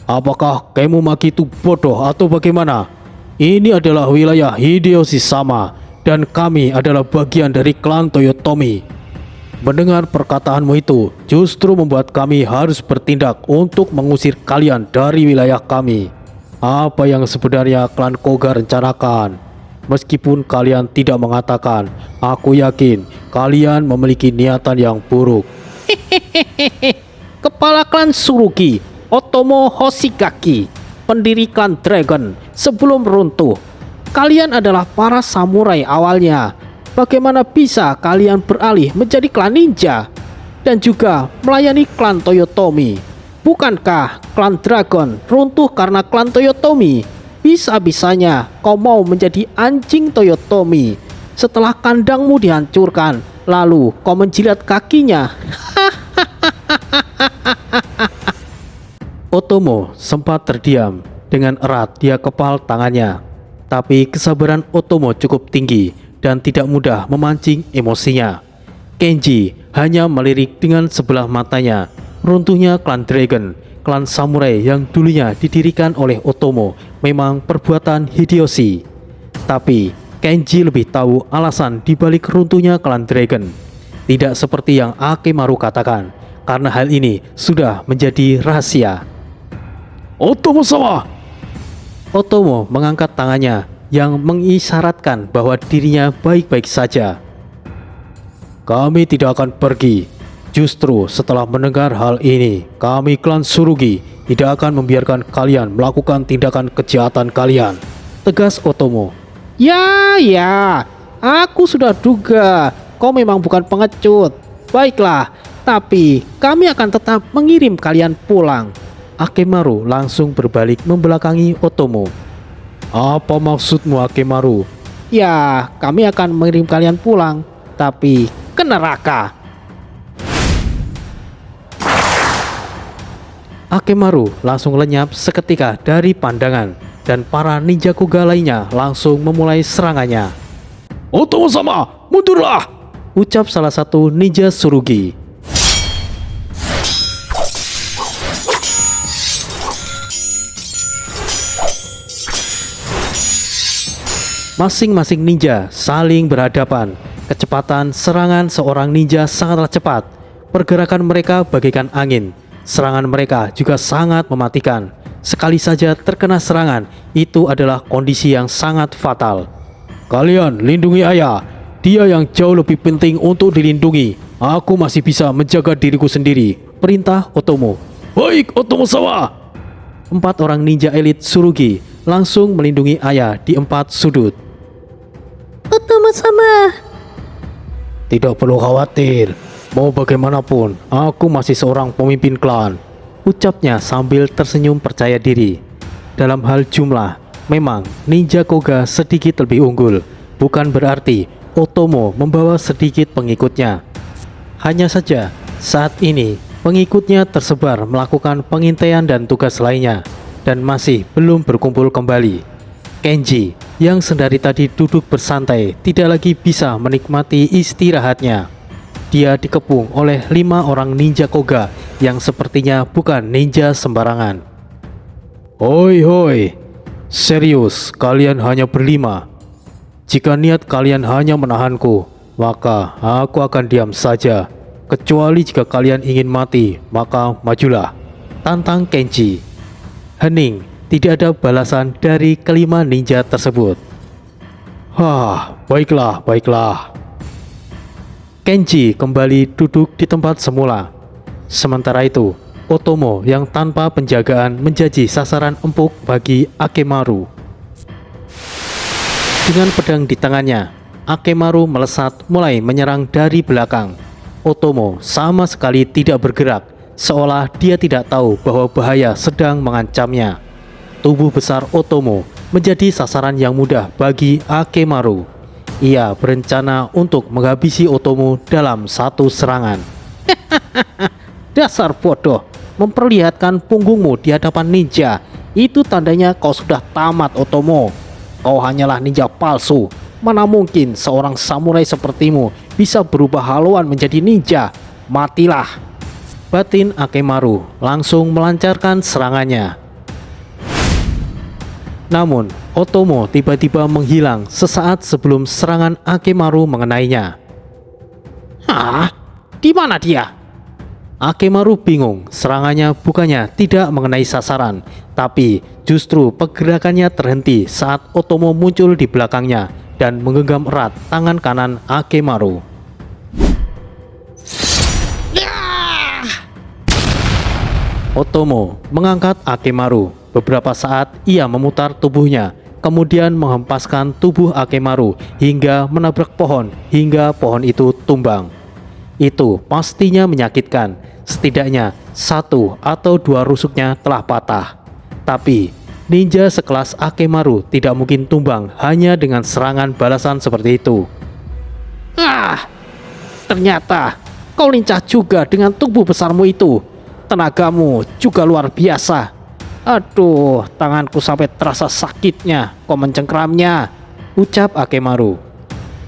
Apakah kamu maki itu bodoh atau bagaimana? Ini adalah wilayah Hideyoshi sama dan kami adalah bagian dari klan Toyotomi. Mendengar perkataanmu itu justru membuat kami harus bertindak untuk mengusir kalian dari wilayah kami. Apa yang sebenarnya klan Koga rencanakan? Meskipun kalian tidak mengatakan, aku yakin kalian memiliki niatan yang buruk.
Kepala klan Tsurugi, Otomo Hoshigaki, pendiri klan Dragon sebelum runtuh. Kalian adalah para samurai awalnya. Bagaimana bisa kalian beralih menjadi klan ninja dan juga melayani klan Toyotomi? Bukankah klan Dragon runtuh karena klan Toyotomi? Bisa-bisanya kau mau menjadi anjing Toyotomi setelah kandangmu dihancurkan, lalu kau menjilat kakinya.
Otomo sempat terdiam. Dengan erat dia kepal tangannya. Tapi kesabaran Otomo cukup tinggi dan tidak mudah memancing emosinya. Kenji hanya melirik dengan sebelah matanya. Runtuhnya klan Dragon, klan samurai yang dulunya didirikan oleh Otomo, memang perbuatan Hideyoshi. Tapi Kenji lebih tahu alasan dibalik runtuhnya klan Dragon. Tidak seperti yang Akemaru katakan, karena hal ini sudah menjadi rahasia.
Otomo-sama!
Otomo mengangkat tangannya yang mengisyaratkan bahwa dirinya baik-baik saja.
Kami tidak akan pergi. Justru setelah mendengar hal ini, kami klan Tsurugi tidak akan membiarkan kalian melakukan tindakan kejahatan kalian.
Tegas Otomo.
Ya, aku sudah duga kau memang bukan pengecut. Baiklah, tapi kami akan tetap mengirim kalian pulang.
Akemaru langsung berbalik membelakangi Otomo.
Apa maksudmu Akemaru?
Ya, kami akan mengirim kalian pulang, tapi ke neraka.
Akemaru langsung lenyap seketika dari pandangan dan para ninja Koga lainnya langsung memulai serangannya.
Otomo-sama, mundurlah!
Ucap salah satu ninja Tsurugi. Masing-masing ninja saling berhadapan. Kecepatan serangan seorang ninja sangatlah cepat. Pergerakan mereka bagaikan angin. Serangan mereka juga sangat mematikan. Sekali saja terkena serangan, itu adalah kondisi yang sangat fatal.
Kalian lindungi ayah. Dia yang jauh lebih penting untuk dilindungi. Aku masih bisa menjaga diriku sendiri.
Perintah Otomo.
Baik, Otomo-sama.
4 orang ninja elit Tsurugi langsung melindungi ayah di 4 sudut.
Otomo sama.
Tidak perlu khawatir. Mau bagaimanapun, aku masih seorang pemimpin klan.
Ucapnya sambil tersenyum percaya diri. Dalam hal jumlah, memang ninja Koga sedikit lebih unggul. Bukan berarti Otomo membawa sedikit pengikutnya. Hanya saja, saat ini Pengikutnya tersebar melakukan pengintaian dan tugas lainnya dan masih belum berkumpul kembali. Kenji yang sendari tadi duduk bersantai tidak lagi bisa menikmati istirahatnya. Dia dikepung oleh 5 orang ninja Koga yang sepertinya bukan ninja sembarangan.
Hoi hoi, serius kalian hanya berlima? Jika niat kalian hanya menahanku, maka aku akan diam saja. Kecuali jika kalian ingin mati, maka majulah,
Tantang Kenji. Hening, tidak ada balasan dari kelima ninja tersebut.
Baiklah, baiklah.
Kenji kembali duduk di tempat semula. Sementara itu, Otomo yang tanpa penjagaan menjadi sasaran empuk bagi Akemaru. Dengan pedang di tangannya, Akemaru melesat mulai menyerang dari belakang. Otomo sama sekali tidak bergerak, seolah dia tidak tahu bahwa bahaya sedang mengancamnya. Tubuh besar Otomo menjadi sasaran yang mudah bagi Akemaru. Ia berencana untuk menghabisi Otomo dalam satu serangan.
Dasar bodoh, memperlihatkan punggungmu di hadapan ninja. Itu tandanya kau sudah tamat, Otomo. Kau hanyalah ninja palsu. Mana mungkin seorang samurai sepertimu bisa berubah haluan menjadi ninja? Matilah.
Batin Akemaru langsung melancarkan serangannya. Namun, Otomo tiba-tiba menghilang sesaat sebelum serangan Akemaru mengenainya.
Hah? Di mana dia?
Akemaru bingung, serangannya bukannya tidak mengenai sasaran, tapi justru pergerakannya terhenti saat Otomo muncul di belakangnya dan menggenggam erat tangan kanan Akemaru. Otomo mengangkat Akemaru. Beberapa saat ia memutar tubuhnya, kemudian menghempaskan tubuh Akemaru hingga menabrak pohon hingga pohon itu tumbang. Itu pastinya menyakitkan. Setidaknya 1 atau 2 rusuknya telah patah. Tapi ninja sekelas Akemaru tidak mungkin tumbang hanya dengan serangan balasan seperti itu.
Ternyata kau lincah juga dengan tubuh besarmu itu. Tenagamu juga luar biasa. Aduh, tanganku sampai terasa sakitnya. Kau mencengkramnya,
ucap Akemaru.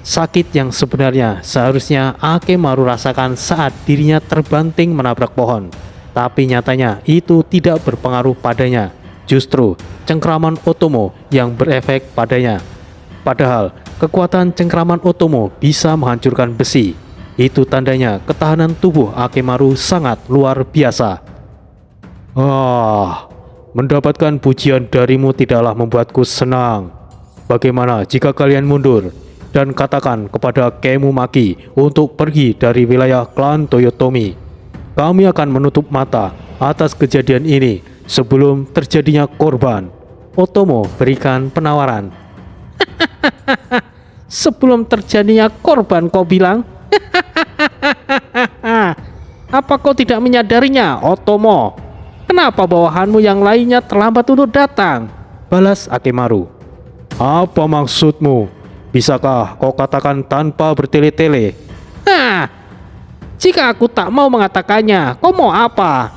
Sakit yang sebenarnya seharusnya Akemaru rasakan saat dirinya terbanting menabrak pohon. Tapi nyatanya itu tidak berpengaruh padanya. Justru cengkraman Otomo yang berefek padanya. Padahal kekuatan cengkraman Otomo bisa menghancurkan besi. Itu tandanya ketahanan tubuh Akemaru sangat luar biasa.
Mendapatkan pujian darimu tidaklah membuatku senang. Bagaimana jika kalian mundur dan katakan kepada Kemu Maki untuk pergi dari wilayah klan Toyotomi? Kami akan menutup mata atas kejadian ini sebelum terjadinya korban.
Otomo berikan penawaran.
sebelum terjadinya korban kau bilang? Apa kau tidak menyadarinya, Otomo? Kenapa bawahanmu yang lainnya terlambat untuk datang?
Balas Akemaru.
Apa maksudmu? Bisakah kau katakan tanpa bertele-tele?
Jika aku tak mau mengatakannya, kau mau apa?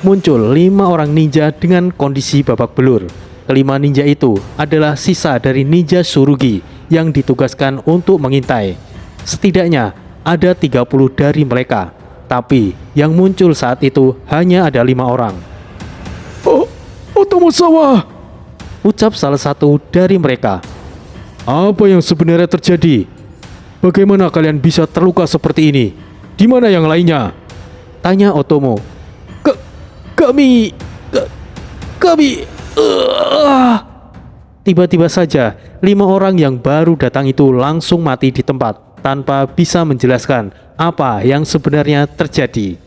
Muncul 5 orang ninja dengan kondisi babak belur. Kelima ninja itu adalah sisa dari ninja Tsurugi yang ditugaskan untuk mengintai. Setidaknya ada 30 dari mereka, tapi yang muncul saat itu hanya ada 5 orang.
Otomo-sama,
ucap salah satu dari mereka.
apa yang sebenarnya terjadi? Bagaimana kalian bisa terluka seperti ini? Di mana yang lainnya?
Tanya Otomo.
Kami
Tiba-tiba saja 5 orang yang baru datang itu langsung mati di tempat tanpa bisa menjelaskan apa yang sebenarnya terjadi.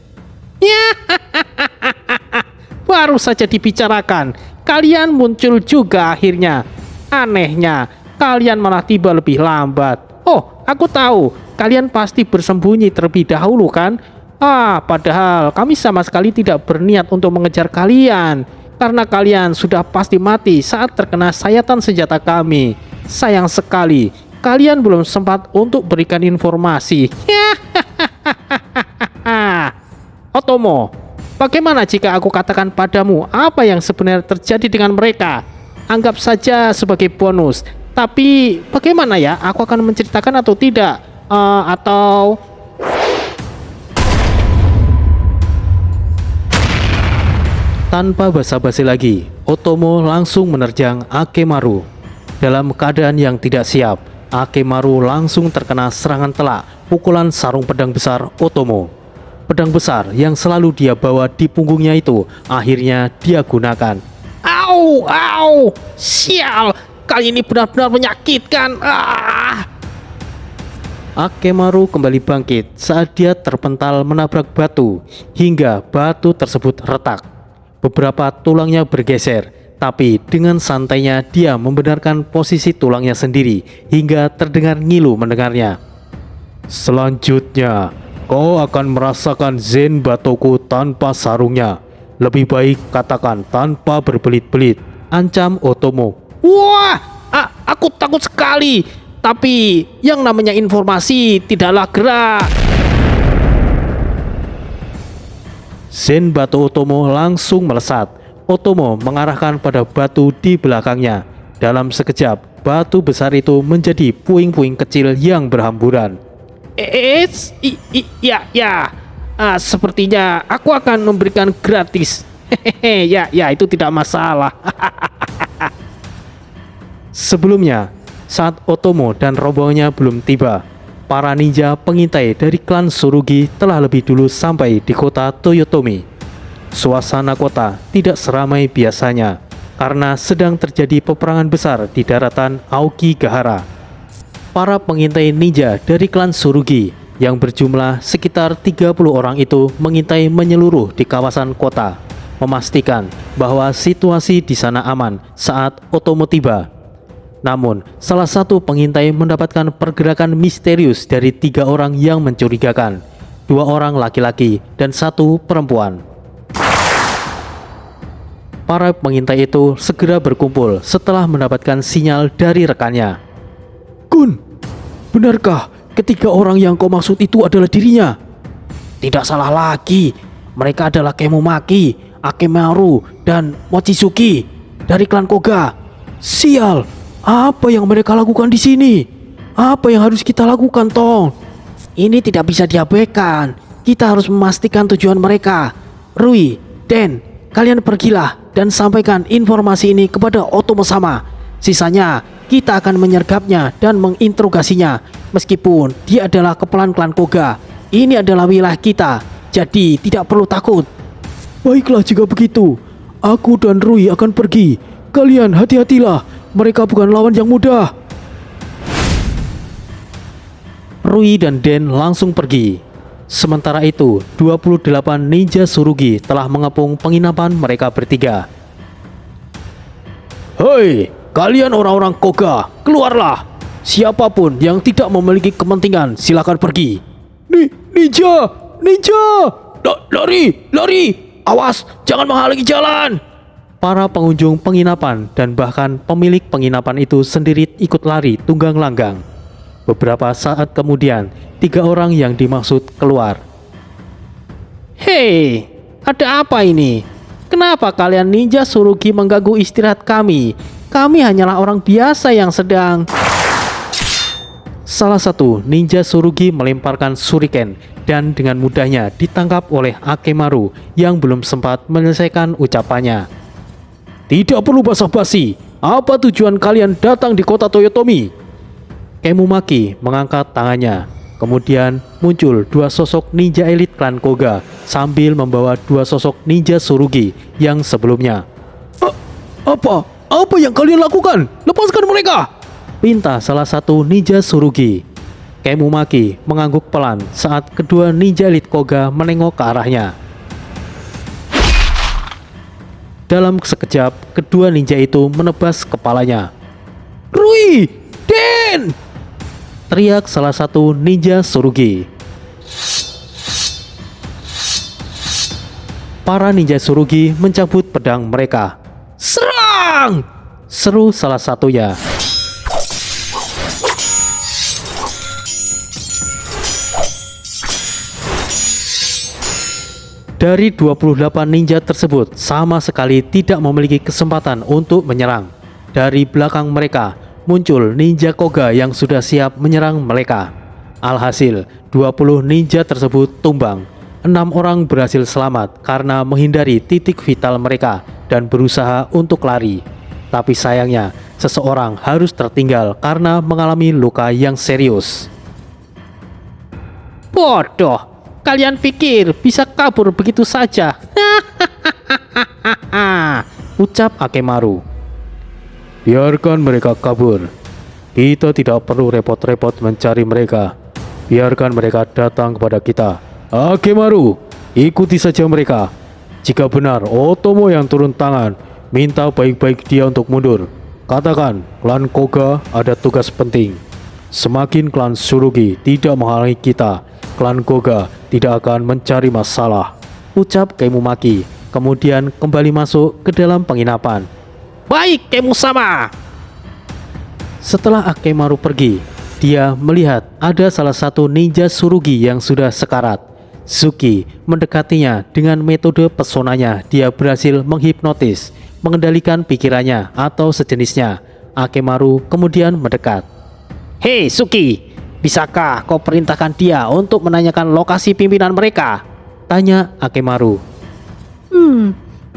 Baru saja dibicarakan, kalian muncul juga akhirnya. Anehnya, kalian malah tiba lebih lambat. Oh, aku tahu, kalian pasti bersembunyi terlebih dahulu kan? Padahal kami sama sekali tidak berniat untuk mengejar kalian, karena kalian sudah pasti mati saat terkena sayatan senjata kami. Sayang sekali, kalian belum sempat untuk berikan informasi. Otomo, bagaimana jika aku katakan padamu apa yang sebenarnya terjadi dengan mereka? Anggap saja sebagai bonus. Tapi bagaimana ya? Aku akan menceritakan atau tidak? Atau...
Tanpa basa-basi lagi, Otomo langsung menerjang Akemaru. Dalam keadaan yang tidak siap, Akemaru langsung terkena serangan telak pukulan sarung pedang besar Otomo. Pedang besar yang selalu dia bawa di punggungnya itu akhirnya dia gunakan.
Au, au, sial, kali ini benar-benar menyakitkan.
Akemaru kembali bangkit saat dia terpental menabrak batu hingga batu tersebut retak. Beberapa tulangnya bergeser, tapi dengan santainya dia membenarkan posisi tulangnya sendiri hingga terdengar ngilu mendengarnya.
Selanjutnya, kau akan merasakan Zen Batoku tanpa sarungnya. Lebih baik katakan tanpa berbelit-belit,
Ancam Otomo.
Wah, aku takut sekali. Tapi yang namanya informasi tidaklah gerak.
Zen Batu Otomo langsung melesat. Otomo mengarahkan pada batu di belakangnya. Dalam sekejap, batu besar itu menjadi puing-puing kecil yang berhamburan.
Ya. Sepertinya aku akan memberikan gratis. Hehehe, ya, itu tidak masalah.
Sebelumnya, saat Otomo dan rombongannya belum tiba, para ninja pengintai dari klan Tsurugi telah lebih dulu sampai di kota Toyotomi. Suasana kota tidak seramai biasanya karena sedang terjadi peperangan besar di daratan Aokigahara. Para pengintai ninja dari klan Tsurugi yang berjumlah sekitar 30 orang itu mengintai menyeluruh di kawasan kota, memastikan bahwa situasi di sana aman saat Otomo tiba. Namun, salah satu pengintai mendapatkan pergerakan misterius dari 3 orang yang mencurigakan, 2 orang laki-laki dan 1 perempuan. Para pengintai itu segera berkumpul setelah mendapatkan sinyal dari rekannya.
Gun, benarkah ketiga orang yang kau maksud itu adalah dirinya?
Tidak salah lagi. Mereka adalah Kemumaki, Akemaru, dan Mochizuki dari klan Koga.
Sial, apa yang mereka lakukan di sini? Apa yang harus kita lakukan, Tong?
Ini tidak bisa diabaikan. Kita harus memastikan tujuan mereka. Rui, Den, kalian pergilah dan sampaikan informasi ini kepada Otomo-sama. Sisanya, kita akan menyergapnya dan menginterogasinya. Meskipun dia adalah kepala klan Koga, ini adalah wilayah kita, jadi tidak perlu takut.
Baiklah jika begitu, aku dan Rui akan pergi. Kalian hati-hatilah, mereka bukan lawan yang mudah.
Rui dan Den langsung pergi. Sementara itu, 28 ninja Tsurugi telah mengepung penginapan mereka bertiga.
Hei, kalian orang-orang Koga, keluarlah. Siapapun yang tidak memiliki kepentingan, silakan pergi. Ninja! Lari! Awas, jangan menghalangi jalan.
Para pengunjung penginapan dan bahkan pemilik penginapan itu sendiri ikut lari tunggang langgang. Beberapa saat kemudian, 3 orang yang dimaksud keluar.
Hei, ada apa ini? Kenapa kalian ninja Tsurugi mengganggu istirahat kami? Kami hanyalah orang biasa yang sedang...
Salah satu ninja Tsurugi melemparkan shuriken dan dengan mudahnya ditangkap oleh Akemaru yang belum sempat menyelesaikan ucapannya.
Tidak perlu basa-basi. Apa tujuan kalian datang di kota Toyotomi?
Kemumaki mengangkat tangannya. Kemudian muncul 2 sosok ninja elit klan Koga sambil membawa 2 sosok ninja Tsurugi yang sebelumnya.
Apa yang kalian lakukan? Lepaskan mereka!
Pinta salah satu ninja Tsurugi. Kemumaki mengangguk pelan saat kedua ninja elit Koga menengok ke arahnya. Dalam sekejap, kedua ninja itu menebas kepalanya.
Rui! Den!
Teriak salah satu ninja Tsurugi. Para ninja Tsurugi mencabut pedang mereka.
Serang!
Seru salah satunya. Dari 28 ninja tersebut sama sekali tidak memiliki kesempatan untuk menyerang. Dari belakang mereka muncul ninja Koga yang sudah siap menyerang mereka. Alhasil 20 ninja tersebut tumbang. 6 orang berhasil selamat karena menghindari titik vital mereka dan berusaha untuk lari. Tapi sayangnya seseorang harus tertinggal karena mengalami luka yang serius.
Bodoh, kalian pikir bisa kabur begitu saja?
Ucap Akemaru.
Biarkan mereka kabur. Kita tidak perlu repot-repot mencari mereka. Biarkan mereka datang kepada kita. Akemaru, ikuti saja mereka. Jika benar Otomo yang turun tangan, minta baik-baik dia untuk mundur. Katakan, klan Koga ada tugas penting. Semakin klan Tsurugi tidak menghalangi kita, klan Koga tidak akan mencari masalah.
Ucap Kemumaki, kemudian kembali masuk ke dalam penginapan.
Baik, Kemu-sama.
Setelah Akemaru pergi, dia melihat ada salah satu ninja Tsurugi yang sudah sekarat. Suki mendekatinya dengan metode pesonanya. Dia berhasil menghipnotis, mengendalikan pikirannya atau sejenisnya. Akemaru kemudian mendekat.
Hei Suki, bisakah kau perintahkan dia untuk menanyakan lokasi pimpinan mereka?
Tanya Akemaru.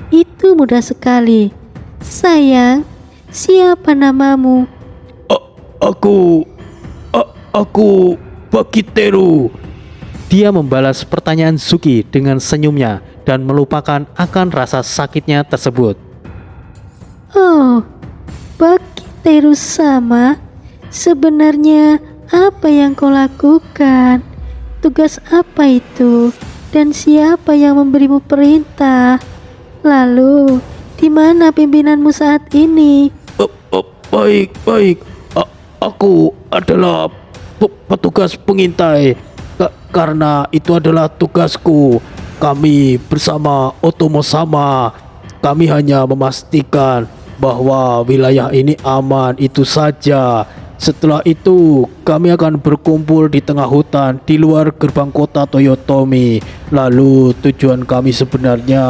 Itu mudah sekali. Sayang, siapa namamu?
Aku Bakiteru.
Dia membalas pertanyaan Suki dengan senyumnya dan melupakan akan rasa sakitnya tersebut.
Oh, Bakiteru sama. Sebenarnya apa yang kau lakukan? Tugas apa itu? Dan siapa yang memberimu perintah? Lalu, di mana pimpinanmu saat ini?
Baik. Aku adalah petugas pengintai. Karena itu adalah tugasku. Kami bersama Otomo sama. Kami hanya memastikan bahwa wilayah ini aman, itu saja. Setelah itu, kami akan berkumpul di tengah hutan di luar gerbang kota Toyotomi. Lalu tujuan kami sebenarnya...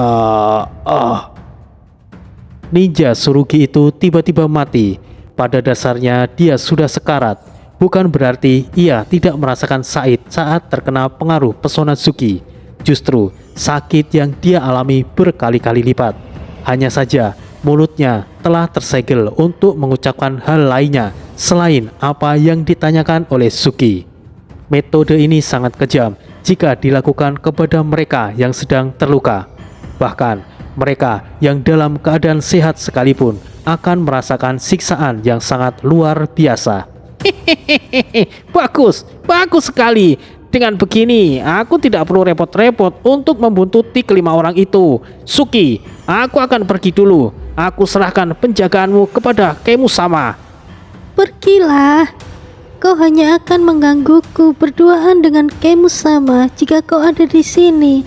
Ninja Tsurugi itu tiba-tiba mati. Pada dasarnya dia sudah sekarat. Bukan berarti ia tidak merasakan sakit saat terkena pengaruh pesona Suki. Justru sakit yang dia alami berkali-kali lipat. Hanya saja mulutnya telah tersegel untuk mengucapkan hal lainnya selain apa yang ditanyakan oleh Suki. Metode ini sangat kejam jika dilakukan kepada mereka yang sedang terluka. Bahkan mereka yang dalam keadaan sehat sekalipun akan merasakan siksaan yang sangat luar biasa.
Bagus sekali. Dengan begini, aku tidak perlu repot-repot untuk membuntuti kelima orang itu. Suki, aku akan pergi dulu. Aku serahkan penjagaanmu kepada Kemu-sama.
Pergilah. Kau hanya akan menggangguku berduaan dengan Kemu-sama jika kau ada di sini.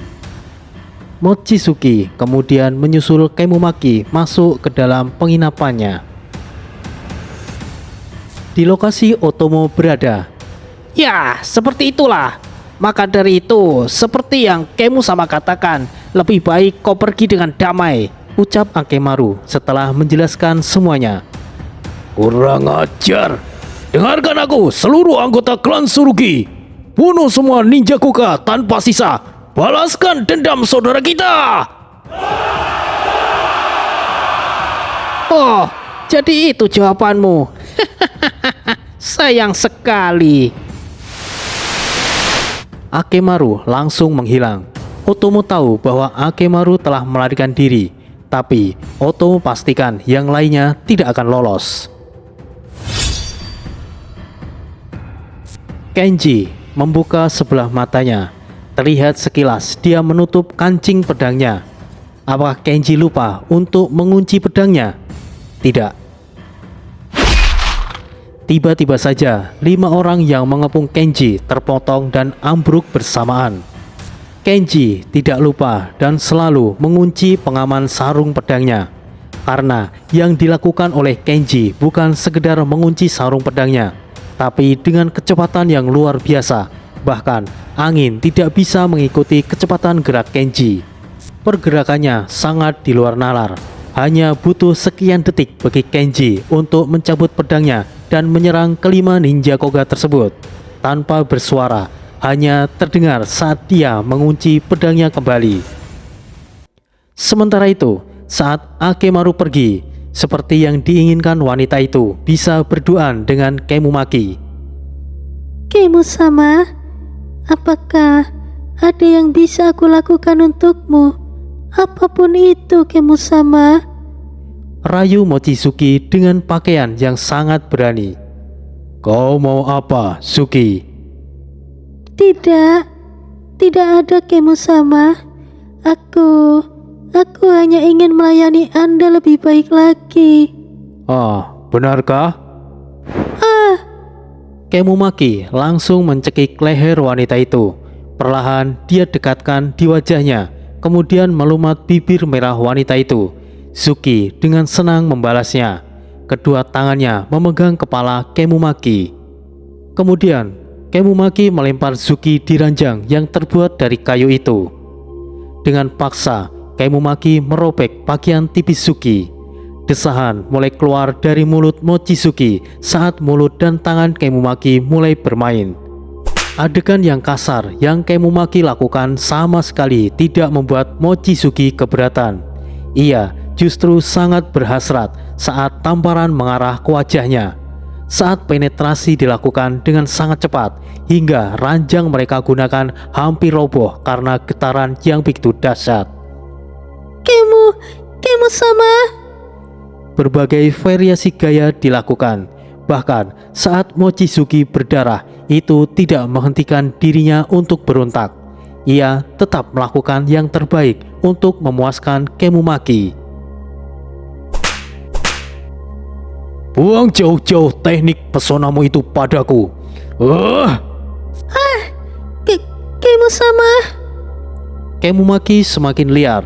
Mochizuki kemudian menyusul Kemumaki masuk ke dalam penginapannya. Di lokasi Otomo berada.
Ya, seperti itulah. Maka dari itu, seperti yang Kemu-sama katakan, lebih baik kau pergi dengan damai.
Ucap Akemaru setelah menjelaskan semuanya.
Kurang ajar. Dengarkan aku, seluruh anggota klan Tsurugi. Bunuh semua ninja Koga tanpa sisa. Balaskan dendam saudara kita.
Oh, jadi itu jawabanmu. Sayang sekali.
Akemaru langsung menghilang. Otomo tahu bahwa Akemaru telah melarikan diri, tapi Otomo pastikan yang lainnya tidak akan lolos. Kenji membuka sebelah matanya. Terlihat sekilas dia menutup kancing pedangnya. Apakah Kenji lupa untuk mengunci pedangnya? Tidak. Tiba-tiba saja 5 orang yang mengepung Kenji terpotong dan ambruk bersamaan. Kenji tidak lupa dan selalu mengunci pengaman sarung pedangnya. Karena yang dilakukan oleh Kenji bukan sekedar mengunci sarung pedangnya, tapi dengan kecepatan yang luar biasa. Bahkan angin tidak bisa mengikuti kecepatan gerak Kenji. Pergerakannya sangat di luar nalar. Hanya butuh sekian detik bagi Kenji untuk mencabut pedangnya dan menyerang kelima ninja Koga tersebut. Tanpa bersuara, hanya terdengar saat dia mengunci pedangnya kembali. Sementara itu, saat Akemaru pergi, seperti yang diinginkan wanita itu bisa berduaan dengan Kemumaki.
Kemo-sama, apakah ada yang bisa aku lakukan untukmu? Apapun itu, Kemo-sama.
Rayu Mochizuki dengan pakaian yang sangat berani.
Kau mau apa, Suki?
Tidak ada, Kemo-sama. Aku hanya ingin melayani Anda lebih baik lagi.
Benarkah?
Kemumaki langsung mencekik leher wanita itu. Perlahan dia dekatkan di wajahnya, kemudian melumat bibir merah wanita itu. Suki dengan senang membalasnya. Kedua tangannya memegang kepala Kemumaki. Kemudian Kemumaki melempar Suki di ranjang yang terbuat dari kayu itu. Dengan paksa, Kemumaki merobek pakaian tipis Suki. Desahan mulai keluar dari mulut Mochizuki saat mulut dan tangan Kemumaki mulai bermain. Adegan yang kasar yang Kemumaki lakukan sama sekali tidak membuat Mochizuki keberatan. Ia justru sangat berhasrat saat tamparan mengarah ke wajahnya. Saat penetrasi dilakukan dengan sangat cepat hingga ranjang mereka gunakan hampir roboh karena getaran yang begitu dahsyat.
Kemo-sama.
Berbagai variasi gaya dilakukan. Bahkan saat Mochizuki berdarah, itu tidak menghentikan dirinya untuk berontak. Ia tetap melakukan yang terbaik untuk memuaskan Kemumaki.
Buang jauh-jauh teknik pesonamu itu padaku.
Kemo-sama.
Kemumaki semakin liar.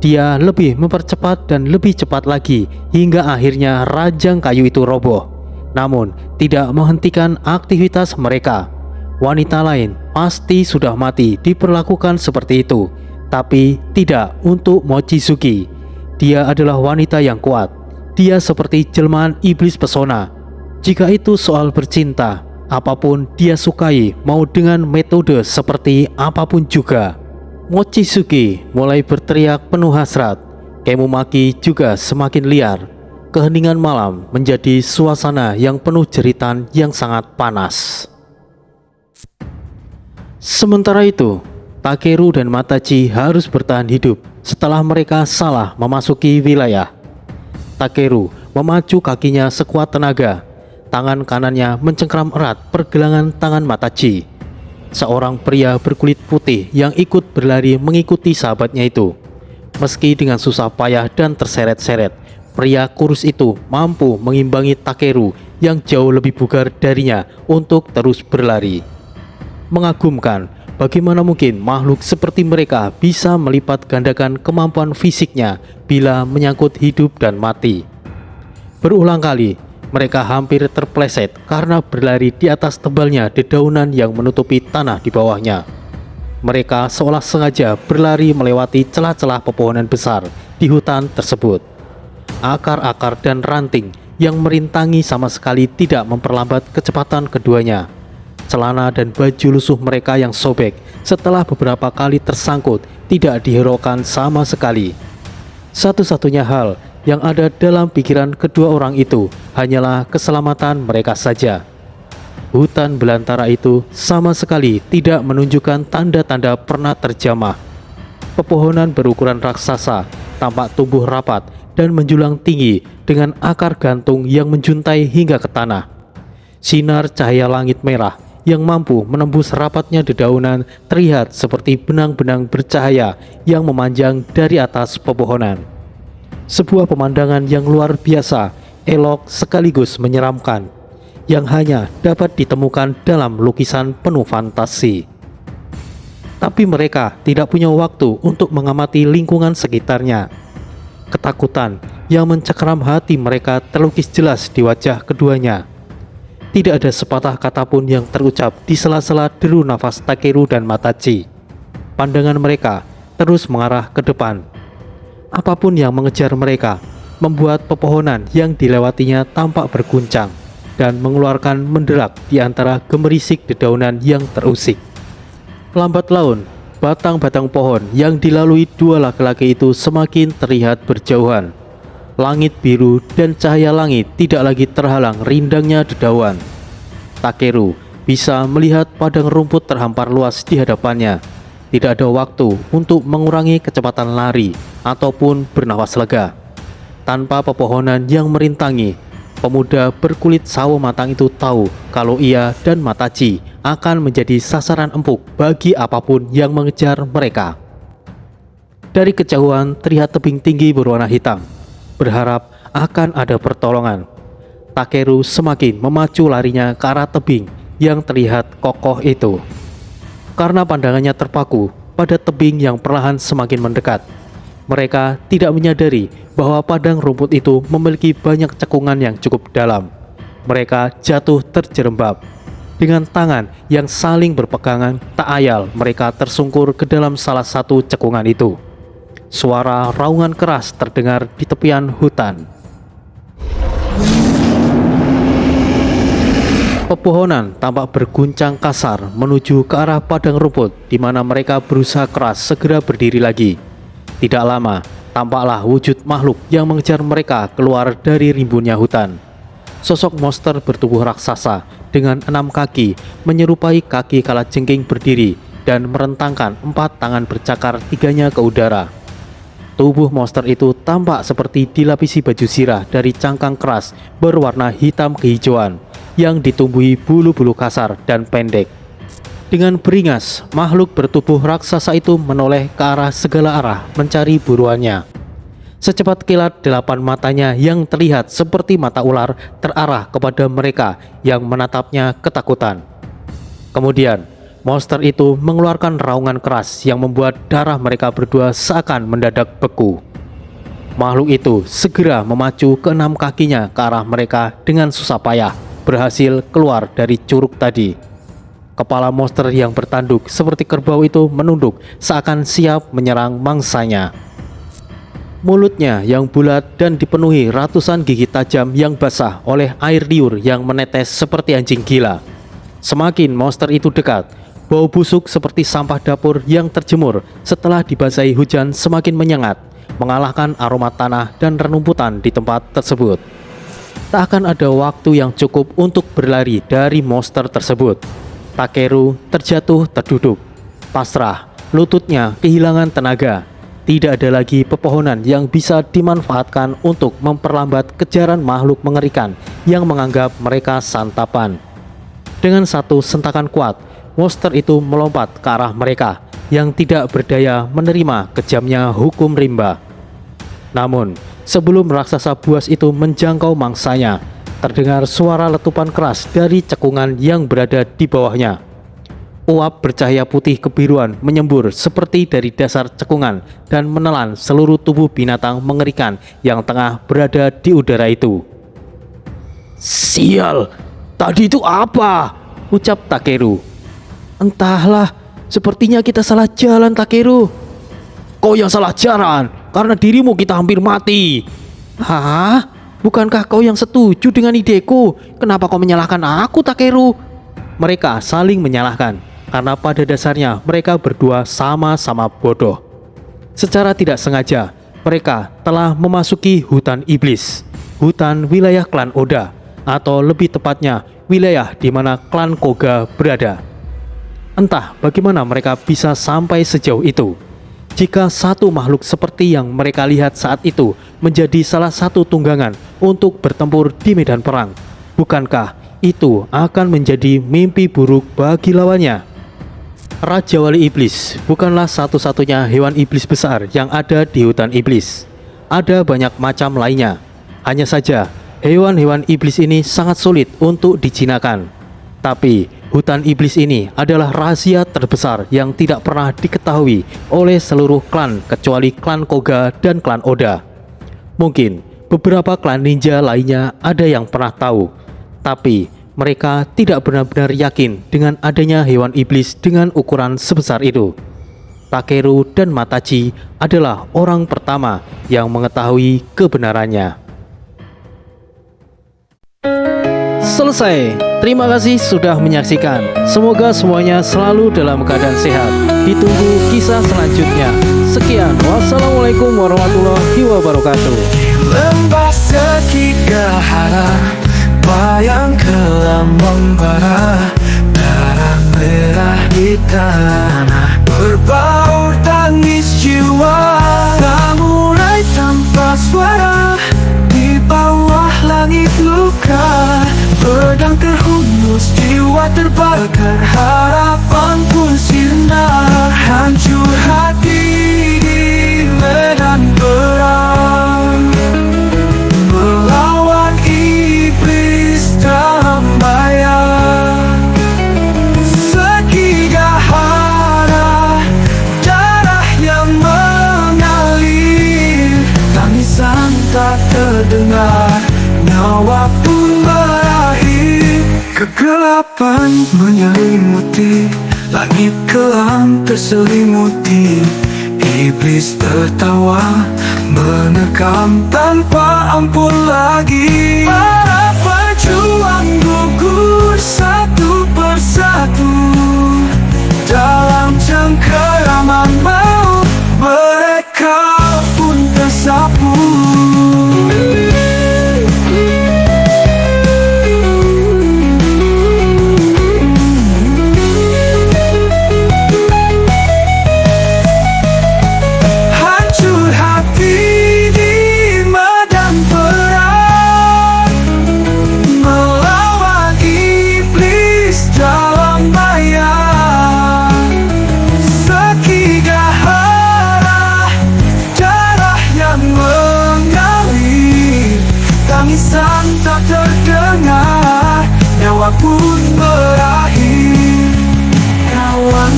Dia lebih mempercepat dan lebih cepat lagi hingga akhirnya ranjang kayu itu roboh. Namun tidak menghentikan aktivitas mereka. Wanita lain pasti sudah mati diperlakukan seperti itu, tapi tidak untuk Mochizuki. Dia adalah wanita yang kuat. Dia seperti jelmaan iblis pesona. Jika itu soal bercinta, apapun dia sukai mau dengan metode seperti apapun juga. Mochizuki mulai berteriak penuh hasrat. Kemumaki juga semakin liar. Keheningan malam menjadi suasana yang penuh jeritan yang sangat panas. Sementara itu, Takeru dan Matachi harus bertahan hidup setelah mereka salah memasuki wilayah. Takeru memacu kakinya sekuat tenaga. Tangan kanannya mencengkram erat pergelangan tangan Matachi, seorang pria berkulit putih yang ikut berlari mengikuti sahabatnya itu. Meski dengan susah payah dan terseret-seret, pria kurus itu mampu mengimbangi Takeru yang jauh lebih bugar darinya untuk terus berlari. Mengagumkan, bagaimana mungkin makhluk seperti mereka bisa melipat gandakan kemampuan fisiknya bila menyangkut hidup dan mati. Berulang kali, mereka hampir terpleset karena berlari di atas tebalnya dedaunan yang menutupi tanah di bawahnya. Mereka seolah sengaja berlari melewati celah-celah pepohonan besar di hutan tersebut. Akar-akar dan ranting yang merintangi sama sekali tidak memperlambat kecepatan keduanya. Celana dan baju lusuh mereka yang sobek setelah beberapa kali tersangkut tidak dihiraukan sama sekali. Satu-satunya hal yang ada dalam pikiran kedua orang itu hanyalah keselamatan mereka saja. Hutan belantara itu sama sekali tidak menunjukkan tanda-tanda pernah terjamah. Pepohonan berukuran raksasa tampak tumbuh rapat dan menjulang tinggi dengan akar gantung yang menjuntai hingga ke tanah. Sinar cahaya langit merah yang mampu menembus rapatnya dedaunan terlihat seperti benang-benang bercahaya yang memanjang dari atas pepohonan. Sebuah pemandangan yang luar biasa, elok sekaligus menyeramkan, yang hanya dapat ditemukan dalam lukisan penuh fantasi. Tapi mereka tidak punya waktu untuk mengamati lingkungan sekitarnya. Ketakutan yang mencekram hati mereka terlukis jelas di wajah keduanya. Tidak ada sepatah kata pun yang terucap di sela-sela deru nafas Takeru dan Matachi. Pandangan mereka terus mengarah ke depan. Apapun yang mengejar mereka membuat pepohonan yang dilewatinya tampak berguncang dan mengeluarkan mendelak di antara gemerisik dedaunan yang terusik. Lambat laun, batang-batang pohon yang dilalui dua laki-laki itu semakin terlihat berjauhan. Langit biru dan cahaya langit tidak lagi terhalang rindangnya dedauan. Takeru bisa melihat padang rumput terhampar luas di hadapannya. Tidak ada waktu untuk mengurangi kecepatan lari ataupun bernapas lega. Tanpa pepohonan yang merintangi, pemuda berkulit sawo matang itu tahu kalau ia dan Mataji akan menjadi sasaran empuk bagi apapun yang mengejar mereka. Dari kejauhan terlihat tebing tinggi berwarna hitam, berharap akan ada pertolongan. Takeru semakin memacu larinya ke arah tebing yang terlihat kokoh itu. Karena pandangannya terpaku pada tebing yang perlahan semakin mendekat, mereka tidak menyadari bahwa padang rumput itu memiliki banyak cekungan yang cukup dalam. Mereka jatuh terjerembab. Dengan tangan yang saling berpegangan, tak ayal mereka tersungkur ke dalam salah satu cekungan itu. Suara raungan keras terdengar di tepian hutan. Pepohonan tampak berguncang kasar menuju ke arah padang rumput di mana mereka berusaha keras segera berdiri lagi. Tidak lama, tampaklah wujud makhluk yang mengejar mereka keluar dari rimbunnya hutan. Sosok monster bertubuh raksasa dengan 6 kaki menyerupai kaki kalajengking berdiri dan merentangkan 4 tangan bercakar tiganya ke udara. Tubuh monster itu tampak seperti dilapisi baju sirah dari cangkang keras berwarna hitam kehijauan yang ditumbuhi bulu-bulu kasar dan pendek. Dengan beringas, makhluk bertubuh raksasa itu menoleh ke arah segala arah mencari buruannya. Secepat kilat 8 matanya yang terlihat seperti mata ular terarah kepada mereka yang menatapnya ketakutan. Kemudian, monster itu mengeluarkan raungan keras yang membuat darah mereka berdua seakan mendadak beku. Makhluk itu segera memacu ke-6 kakinya ke arah mereka dengan susah payah berhasil keluar dari curug tadi. Kepala monster yang bertanduk seperti kerbau itu menunduk seakan siap menyerang mangsanya. Mulutnya yang bulat dan dipenuhi ratusan gigi tajam yang basah oleh air liur yang menetes seperti anjing gila. Semakin monster itu dekat, bau busuk seperti sampah dapur yang terjemur setelah dibasahi hujan semakin menyengat, mengalahkan aroma tanah dan renumputan di tempat tersebut. Tak akan ada waktu yang cukup untuk berlari dari monster tersebut. Takeru terjatuh terduduk, pasrah, lututnya kehilangan tenaga. Tidak ada lagi pepohonan yang bisa dimanfaatkan untuk memperlambat kejaran makhluk mengerikan yang menganggap mereka santapan. Dengan satu sentakan kuat, monster itu melompat ke arah mereka yang tidak berdaya menerima kejamnya hukum rimba. Namun, sebelum raksasa buas itu menjangkau mangsanya, terdengar suara letupan keras dari cekungan yang berada di bawahnya. Uap bercahaya putih kebiruan menyembur seperti dari dasar cekungan dan menelan seluruh tubuh binatang mengerikan yang tengah berada di udara itu.
Sial, tadi itu apa?
Ucap Takeru.
Entahlah, sepertinya kita salah jalan, Takeru.
Kau yang salah jalan, karena dirimu kita hampir mati.
Hah? Bukankah kau yang setuju dengan ideku? Kenapa kau menyalahkan aku, Takeru?
Mereka saling menyalahkan karena pada dasarnya mereka berdua sama-sama bodoh. Secara tidak sengaja, mereka telah memasuki hutan iblis, hutan wilayah klan Oda, atau lebih tepatnya wilayah di mana klan Koga berada. Entah bagaimana mereka bisa sampai sejauh itu. Jika satu makhluk seperti yang mereka lihat saat itu menjadi salah satu tunggangan untuk bertempur di medan perang, bukankah itu akan menjadi mimpi buruk bagi lawannya? Raja Wali Iblis bukanlah satu-satunya hewan iblis besar yang ada di hutan iblis. Ada banyak macam lainnya. Hanya saja, hewan-hewan iblis ini sangat sulit untuk dijinakan. Tapi, hutan iblis ini adalah rahasia terbesar yang tidak pernah diketahui oleh seluruh klan kecuali klan Koga dan klan Oda. Mungkin beberapa klan ninja lainnya ada yang pernah tahu, tapi mereka tidak benar-benar yakin dengan adanya hewan iblis dengan ukuran sebesar itu. Takeru dan Mataji adalah orang pertama yang mengetahui kebenarannya. Selesai. Terima kasih sudah menyaksikan. Semoga semuanya selalu dalam keadaan sehat. Ditunggu kisah selanjutnya. Sekian. Wassalamualaikum warahmatullahi wabarakatuh.
Lembah segigahara, bayang kelam membara, darah merah di tanah, berbaur tangis jiwa, samurai tanpa suara, di bawah langit luka, pedang terhunus, jiwa terbakar, harapan pun sirna, hancur hati di medan perang, melawan iblis dalam bayang, segigahara, darah yang mengalir, tangisan tak terdengar, nyawa pun berakhir. Kegelapan menyelimuti, langit kelam terselimuti, iblis tertawa, menekam tanpa ampun lagi. Para pejuang gugur satu persatu, dalam cengkeraman maut mereka pun tersapu. Hancur hati di medan perang, melawan iblis dalam bayang, segigahara, darah yang mengalir, tangisan tak terdengar, nyawa pun berakhir. Kawan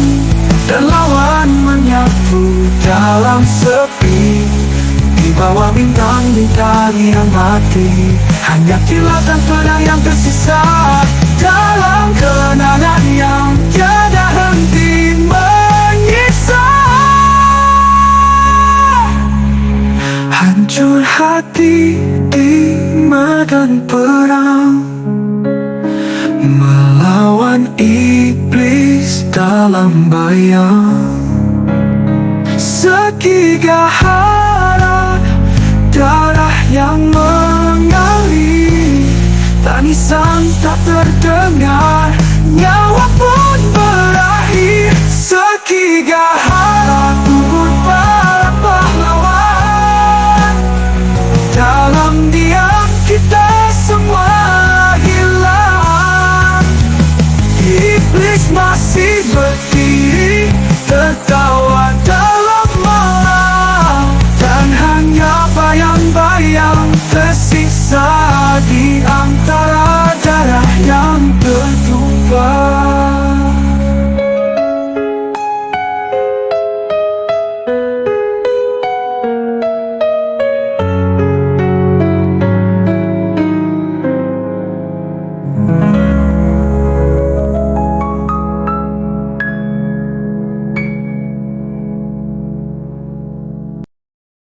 dan lawan menyatu dalam sepi, di bawah bintang-bintang yang mati, hanya kilatan pedang yang tersisa, dalam kenangan yang tiada henti menyisa. Hancur hati di medan perang, melawan iblis dalam bayang, segigahara, darah yang mengalir, tangisan tak terdengar, nyawa